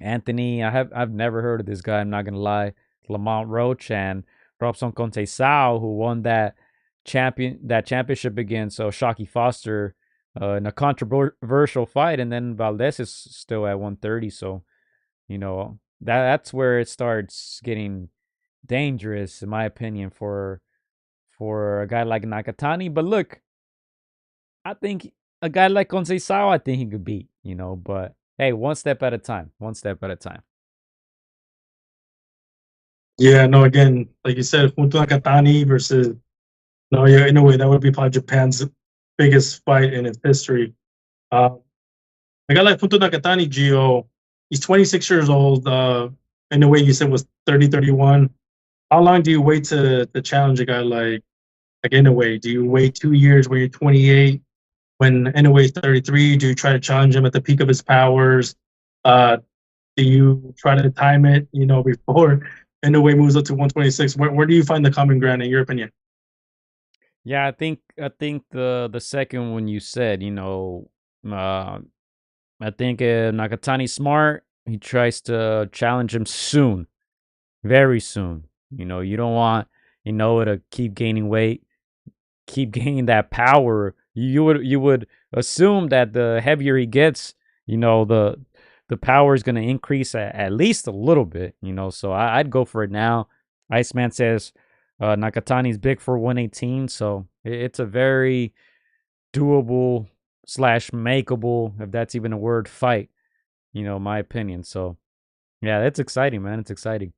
Anthony, I've never heard of this guy, I'm not gonna lie. Lamont Roach and Robson Conceição, who won that championship against Shockey Foster in a controversial fight, and then Valdez is still at 130. So, that's where it starts getting dangerous, in my opinion, for a guy like Nakatani. But look, I think a guy like Conceição, I think he could beat, but hey, one step at a time. Yeah, no, again, like you said, Junto Nakatani versus Naoya Inoue, that would be probably Japan's biggest fight in its history. A guy like Junto Nakatani, Gio, he's 26 years old. Inoue, you said, was 30, 31. How long do you wait to challenge a guy like Inoue? Do you wait 2 years when you're 28? When Inoue is 33, do you try to challenge him at the peak of his powers? Do you try to time it, before Inoue moves up to 126? Where do you find the common ground, in your opinion? Yeah, I think the second one you said, I think Nakatani's smart. He tries to challenge him soon, very soon. You don't want Inoue to keep gaining weight, keep gaining that power. You would assume that the heavier he gets, the power is going to increase at least a little bit. So I'd go for it now. Iceman says Nakatani's big for 118, so it's a very doable / makeable, if that's even a word, fight. My opinion. So yeah, it's exciting, man. It's exciting.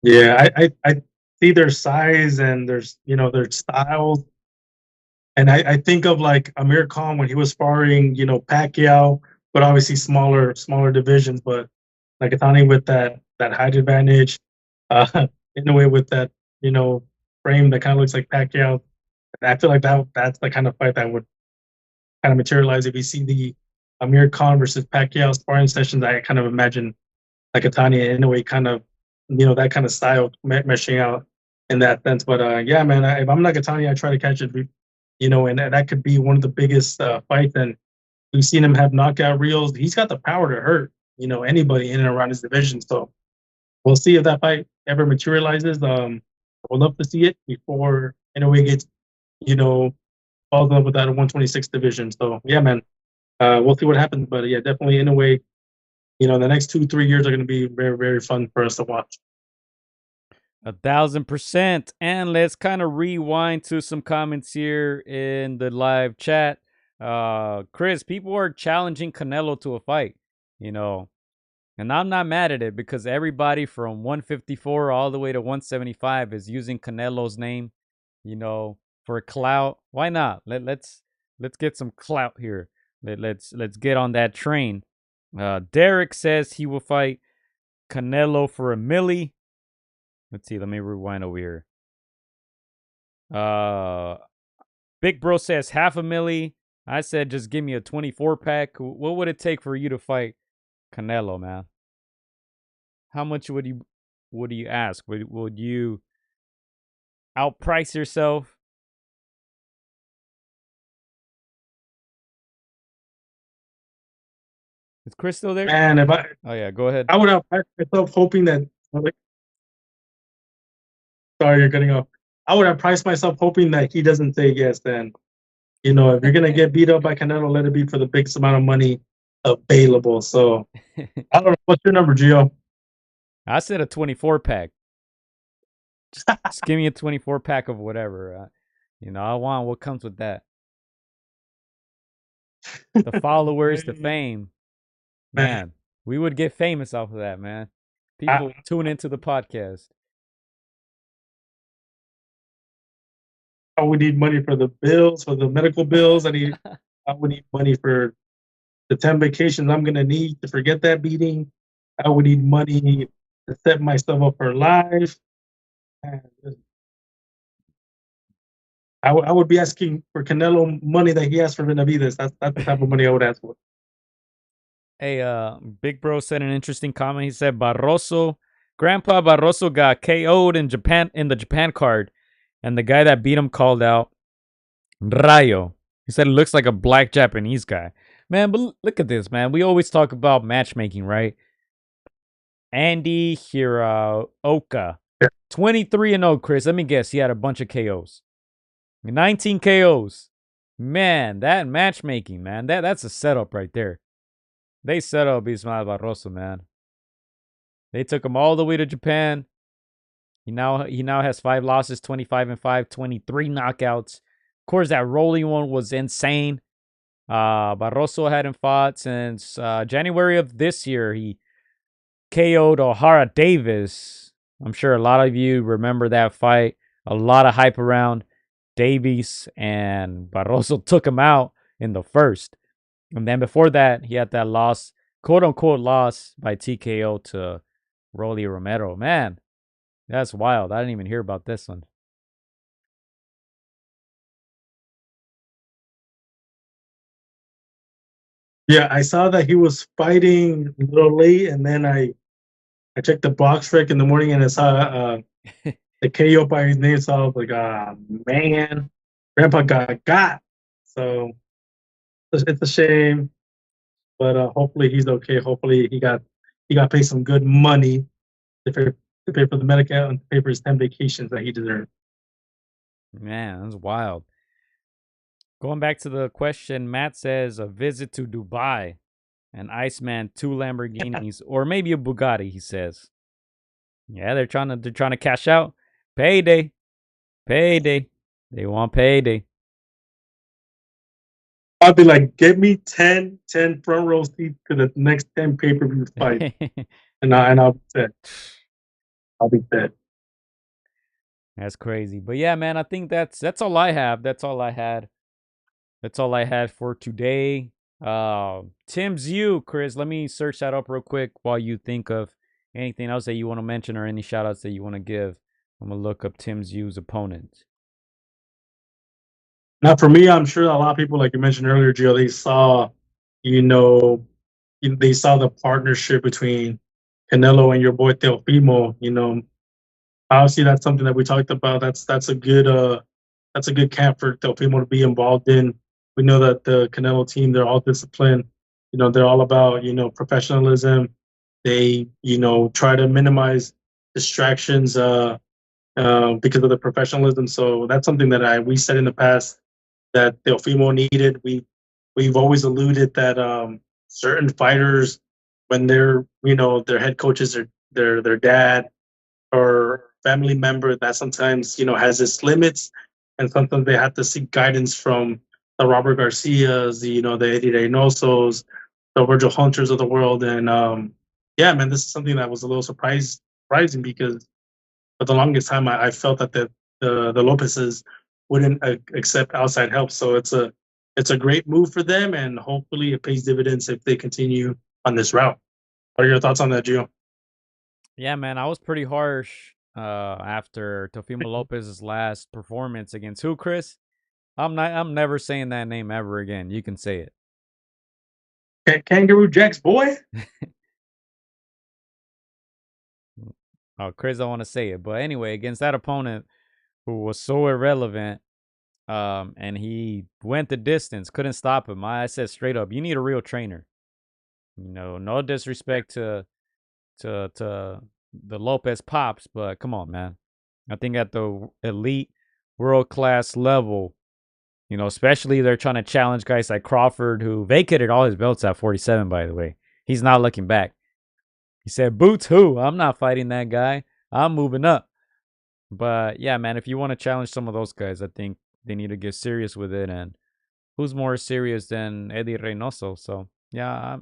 Yeah, I see their size and their styles. And I think of like Amir Khan when he was sparring, Pacquiao, but obviously smaller divisions. But like Nakatani with that height advantage, in a way with that frame that kind of looks like Pacquiao. I feel like that's the kind of fight that would kind of materialize if you see the Amir Khan versus Pacquiao sparring sessions. I kind of imagine Nakatani in a way kind of that kind of style meshing out in that sense. But yeah, man, if I'm Nakatani, I try to catch it. And that could be one of the biggest fights. And we've seen him have knockout reels. He's got the power to hurt, anybody in and around his division. So we'll see if that fight ever materializes. We'll love to see it before Inoue gets, falls in love with that 126 division. So yeah, man, we'll see what happens. But yeah, definitely Inoue. The next 2-3 years are going to be very, very fun for us to watch. 1,000%. And let's kind of rewind to some comments here in the live chat. Chris, people are challenging Canelo to a fight, and I'm not mad at it because everybody from 154 all the way to 175 is using Canelo's name, for clout. Why not? Let's get some clout here. Let's get on that train. Derek says he will fight Canelo for $1 million. Let's see. Let me rewind over here. Big Bro says $500,000. I said just give me a 24 pack. What would it take for you to fight Canelo, man? How much would you ask? Would you outprice yourself? Is Chris still there? And Oh yeah, go ahead. I would outprice myself hoping that. Sorry, you're cutting off. I would have priced myself hoping that he doesn't say yes. Then, if you're gonna get beat up by Canelo, let it be for the biggest amount of money available. So, I don't know. What's your number, Gio? I said a 24 pack. Just give me a 24 pack of whatever. I want what comes with that. The followers, the fame. Man, we would get famous off of that, man. People tune into the podcast. I would need money for the bills, for the medical bills. I would need money for the 10 vacations I'm gonna need to forget that beating. I would need money to set myself up for life. I would be asking for Canelo money that he asked for Benavides. That's the type of money I would ask for. Hey, Big Bro said an interesting comment. He said Grandpa Barroso got KO'd in the Japan card, and the guy that beat him called out Rayo. He said it looks like a black Japanese guy. Man, but look at this, man. We always talk about matchmaking, right? Andy Hiraoka. 23-0, Chris. Let me guess. He had a bunch of KOs. 19 KOs. Man, that matchmaking, man. That's a setup right there. They set up Ismael Barroso, man. They took him all the way to Japan. He now has 5 losses, 25-5, 23 knockouts. Of course, that rolling one was insane. Barroso hadn't fought since January of this year. He KO'd O'Hara Davis. I'm sure a lot of you remember that fight. A lot of hype around Davies, and Barroso took him out in the first. And then before that, he had that loss, quote-unquote loss by TKO to Rolly Romero. Man, that's wild. I didn't even hear about this one. Yeah, I saw that he was fighting a little late, and then I checked the box rec in the morning, and I saw the KO by his name. So I was like, man, Grandpa got. So it's a shame, but hopefully he's okay. Hopefully he got paid some good money to pay for the medical and to pay for his 10 vacations that he deserved. Man, that's wild. Going back to the question, Matt says a visit to Dubai, an Iceman, 2 Lamborghinis, or maybe a Bugatti. He says, yeah, they're trying to cash out. Payday. They want payday. I'll be like, give me 10 front row seats to the next 10 pay-per-view fight, and I'll be set. I'll be set. That's crazy. But yeah, man, I think that's all I have. That's all I had. That's all I had for today. Tszyu, Chris, let me search that up real quick while you think of anything else that you want to mention or any shout outs that you want to give. I'm gonna look up Tszyu's opponent. Now, for me, I'm sure a lot of people, like you mentioned earlier, Gio, they saw, they saw the partnership between Canelo and your boy Teofimo. Obviously that's something that we talked about. That's a good camp for Teofimo to be involved in. We know that the Canelo team, they're all disciplined. They're all about professionalism. They try to minimize distractions because of the professionalism. So that's something that we said in the past that Teofimo needed. We've always alluded that certain fighters, when their head coaches are their dad or family member, that sometimes has its limits, and sometimes they have to seek guidance from the Robert Garcias, the Eddie Reynosos, the Virgil Hunters of the world. And yeah, man, this is something that was a little surprising because for the longest time I felt that the Lopez's wouldn't accept outside help. So it's a great move for them, and hopefully it pays dividends if they continue on this route. What are your thoughts on that, Gio? Yeah, man, I was pretty harsh after Teofimo Lopez's last performance against who, Chris? I'm never saying that name ever again. You can say it. Kangaroo Jack's boy? Oh, Chris, I want to say it. But anyway, against that opponent who was so irrelevant, and he went the distance, couldn't stop him. I said straight up, you need a real trainer. No disrespect to the Lopez pops, but come on, man. I think at the elite world class level, especially they're trying to challenge guys like Crawford, who vacated all his belts at 47, by the way. He's not looking back. He said, Boots who? I'm not fighting that guy. I'm moving up. But yeah, man, if you want to challenge some of those guys, I think they need to get serious with it. And who's more serious than Eddie Reynoso? So yeah,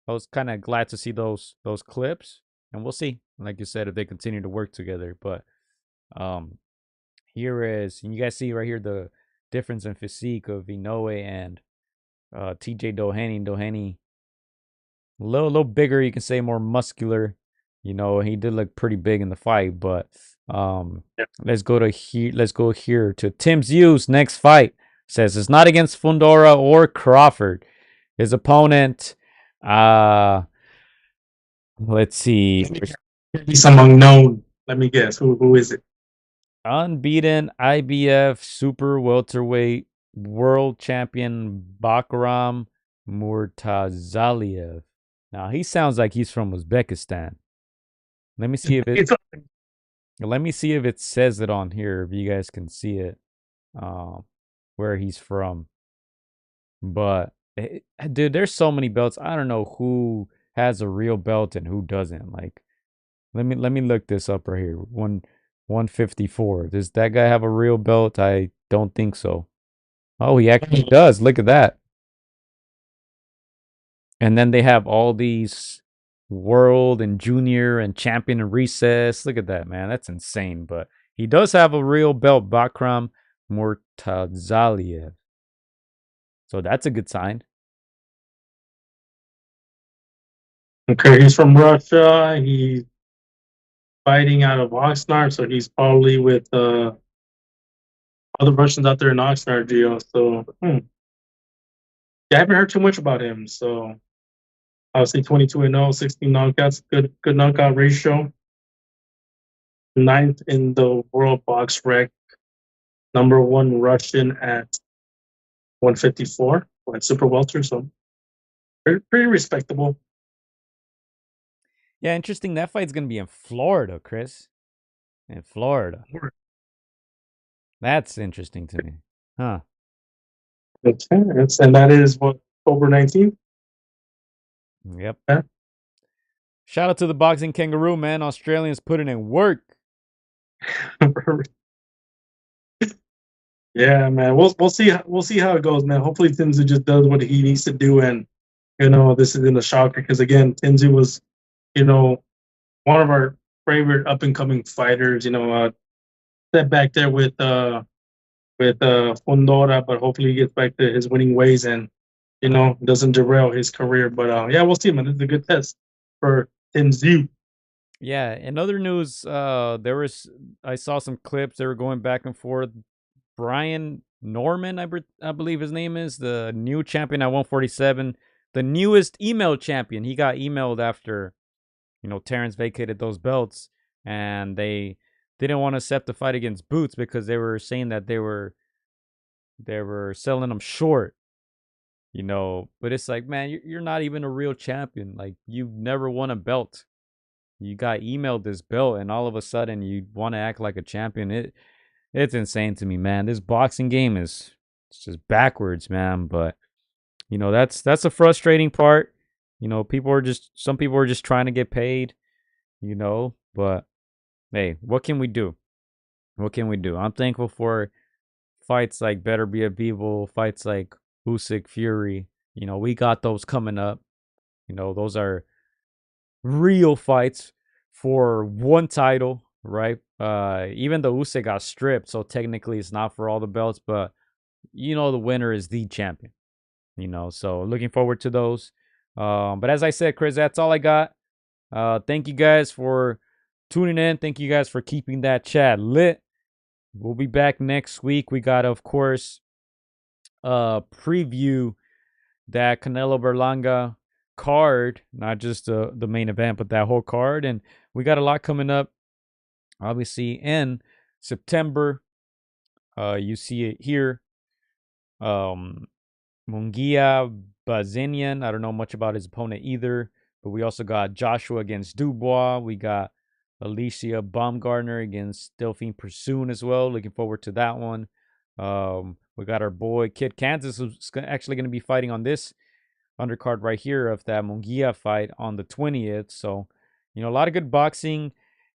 I was kind of glad to see those clips, and we'll see, like you said, if they continue to work together. But here is, and you guys see right here the difference in physique of Inoue and TJ Doheny. Doheny, a little bigger, you can say, more muscular. He did look pretty big in the fight, but let's go here. Let's go here to Tszyu's next fight. Says it's not against Fundora or Crawford. His opponent, let's see. Some unknown. Let me guess. Who is it? Unbeaten IBF super welterweight world champion Bakram Murtazaliev. Now he sounds like he's from Uzbekistan. Let me see if it says it on here, if you guys can see it, where he's from. But dude, there's so many belts. I don't know who has a real belt and who doesn't. Like, let me look this up right here. 154. Does that guy have a real belt? I don't think so. Oh, he actually does. Look at that. And then they have all these world and junior and champion and recess. Look at that, man. That's insane. But he does have a real belt, Bakram Murtazaliev. So that's a good sign. Okay, he's from Russia. He's fighting out of Oxnard, so he's probably with other Russians out there in Oxnard, Gio. So yeah, I haven't heard too much about him. So obviously 22-0, 16 knockouts, good knockout ratio. 9th in the world box rec. Number 1 Russian at 154 at super welter. So pretty respectable. Yeah, interesting. That fight's going to be in Florida, Chris. In Florida. That's interesting to me. Huh. And that is what, October 19th? Yep. Yeah. Shout out to the boxing kangaroo, man. Australians putting in work. Yeah, man. We'll see how it goes, man. Hopefully Tszyu just does what he needs to do, and this isn't a shocker because again, Tszyu was, one of our favorite up and coming fighters. setback there with Fondora, but hopefully he gets back to his winning ways and doesn't derail his career. But yeah, we'll see, man. This is a good test for Tszyu. Yeah, in other news, I saw some clips. They were going back and forth. Brian Norman, I believe his name is, the new champion at 147, the newest email champion. He got emailed after, Terrence vacated those belts, and they didn't want to accept the fight against Boots because they were saying that they were selling them short. But it's like, man, you're not even a real champion. Like, you've never won a belt. You got emailed this belt, and all of a sudden you want to act like a champion. It's insane to me, man. This boxing game it's just backwards, man. But that's a frustrating part. Some people are just trying to get paid. But hey, what can we do? What can we do? I'm thankful for fights like Better Be a Beeble, fights like Usyk Fury. We got those coming up. Those are real fights for one title, right? Even though Usyk got stripped, so technically it's not for all the belts, but the winner is the champion. So looking forward to those. But as I said, Chris, that's all I got. Thank you guys for tuning in. Thank you guys for keeping that chat lit. We'll be back next week. We got, of course, preview that Canelo Berlanga card, not just the main event, but that whole card. And we got a lot coming up, obviously, in September. You see it here. Munguia Bazinian. I don't know much about his opponent either, but we also got Joshua against Dubois. We got Alicia Baumgartner against Delphine Pursoon as well. Looking forward to that one. We got our boy Kid Kansas, who's actually going to be fighting on this undercard right here of that Munguia fight on the 20th. So, a lot of good boxing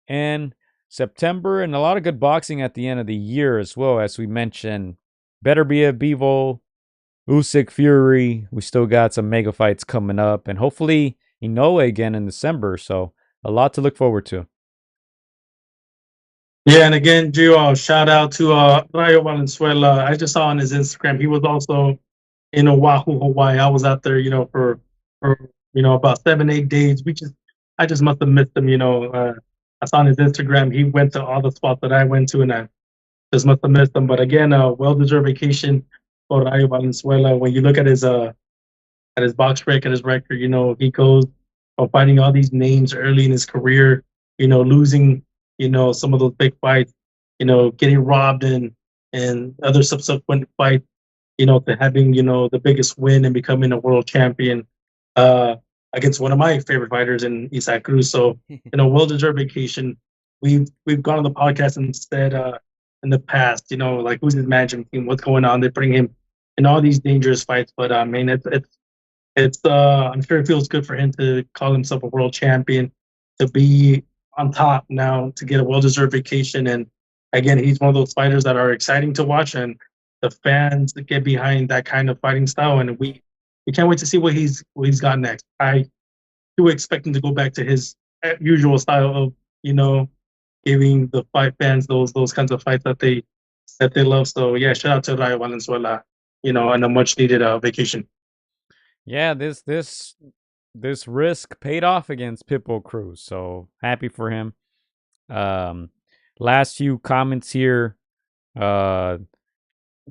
in September and a lot of good boxing at the end of the year as well. As we mentioned, Better Be a Bevo, Usyk Fury. We still got some mega fights coming up, and hopefully Inoue again in December. So a lot to look forward to. Yeah, and again, Gio, shout out to Rayo Valenzuela. I just saw on his Instagram he was also in Oahu, Hawaii. I was out there, for about 7-8 days. I just must have missed him. I saw on his Instagram he went to all the spots that I went to, and I just must have missed him. But again, well-deserved vacation for Rayo Valenzuela. When you look at his box break and his record, he goes from fighting all these names early in his career, losing, some of those big fights, getting robbed and other subsequent fights, to having, the biggest win and becoming a world champion against one of my favorite fighters in Isaac Cruz. So, well-deserved vacation. We've gone on the podcast and said in the past, like, who's his management team, what's going on. They bring him in all these dangerous fights, but I mean, it's I'm sure it feels good for him to call himself a world champion, to be on top now, to get a well-deserved vacation. And again, he's one of those fighters that are exciting to watch, and the fans get behind that kind of fighting style. And we can't wait to see what he's got next. I do expect him to go back to his usual style of, giving the fight fans those kinds of fights that they love. So yeah, shout out to Rayo Valenzuela, on a much needed vacation. Yeah, this risk paid off against Pitbull Cruz, so happy for him. Last few comments here.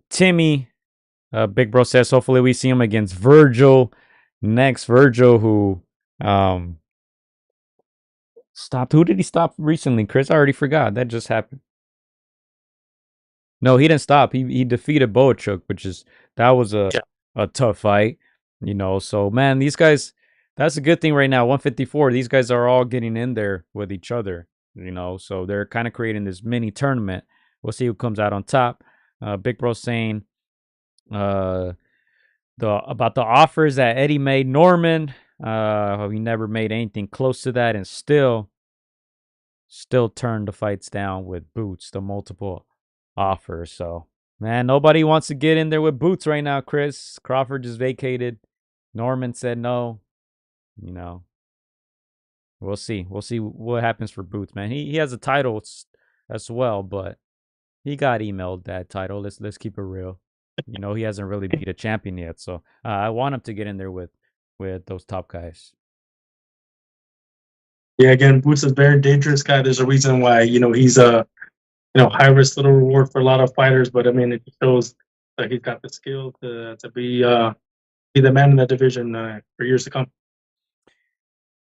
Timmy, Big Bro says, hopefully we see him against Virgil next. Virgil, who stopped. Who did he stop recently, Chris? I already forgot. That just happened. No, he didn't stop. He defeated Boachuk, that was a tough fight. So man, these guys, that's a good thing right now. 154, these guys are all getting in there with each other, so they're kind of creating this mini tournament. We'll see who comes out on top. Big Bro saying about the offers that Eddie made Norman. He never made anything close to that, and still turned the fights down with Boots, the multiple offers. So man, nobody wants to get in there with Boots right now, Chris. Crawford just vacated. Norman said no. We'll see. We'll see what happens for Boots, man. He has a title as well, but He got emailed that title. Let's keep it real. You know, he hasn't really beat a champion yet, so I want him to get in there with those top guys. Yeah, again, Boots is a very dangerous guy. There's a reason why, you know, he's a high risk, little reward for a lot of fighters. But I mean, it shows that he's got the skill to be the man in that division for years to come.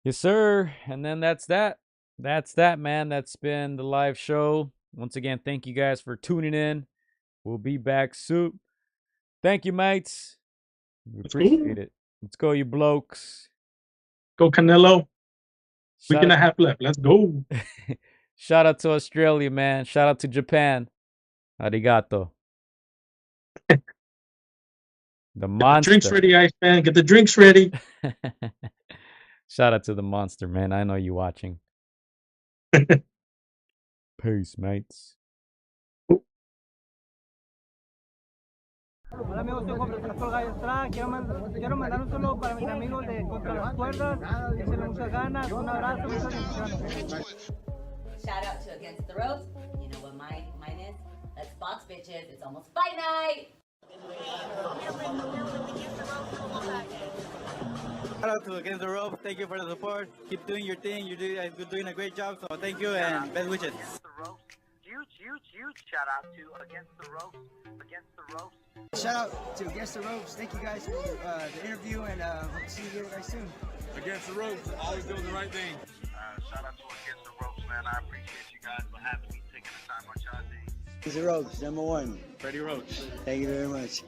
Yes, sir. And then that's that. That's that, man. That's been the live show. Once again, thank you guys for tuning in. We'll be back soon. Thank you, mates. We appreciate it. Let's go, you blokes. Go Canelo. Week and a half left. Let's go. Shout out to Australia, man. Shout out to Japan. Arigato. The monster. Drinks ready, Iceman. Get the drinks ready. Shout out to the monster, man. I know you watching. Peace, mates. Hola amigos, soy Juan Francisco Gallo Estrada. Quiero mandar un saludo para mis amigos de Contra las Cuerdas. Échenle muchas ganas. Un abrazo, muchas bendiciones. Shout out to Against the Ropes. You know what mine is? Let's box, bitches. It's almost fight night. Shout out to Against the Ropes. Thank you for the support. Keep doing your thing. You're doing a great job. So thank you and best wishes. Huge shout out to Against the Ropes. Shout out to Against the Ropes. Thank you guys for the interview and hope to see you guys soon. Against the Ropes, always doing the right thing. Shout out to Against the Ropes, man. I appreciate you guys for having me, taking the time on y'all day. Against the Ropes, #1. Freddie Roach. Thank you very much.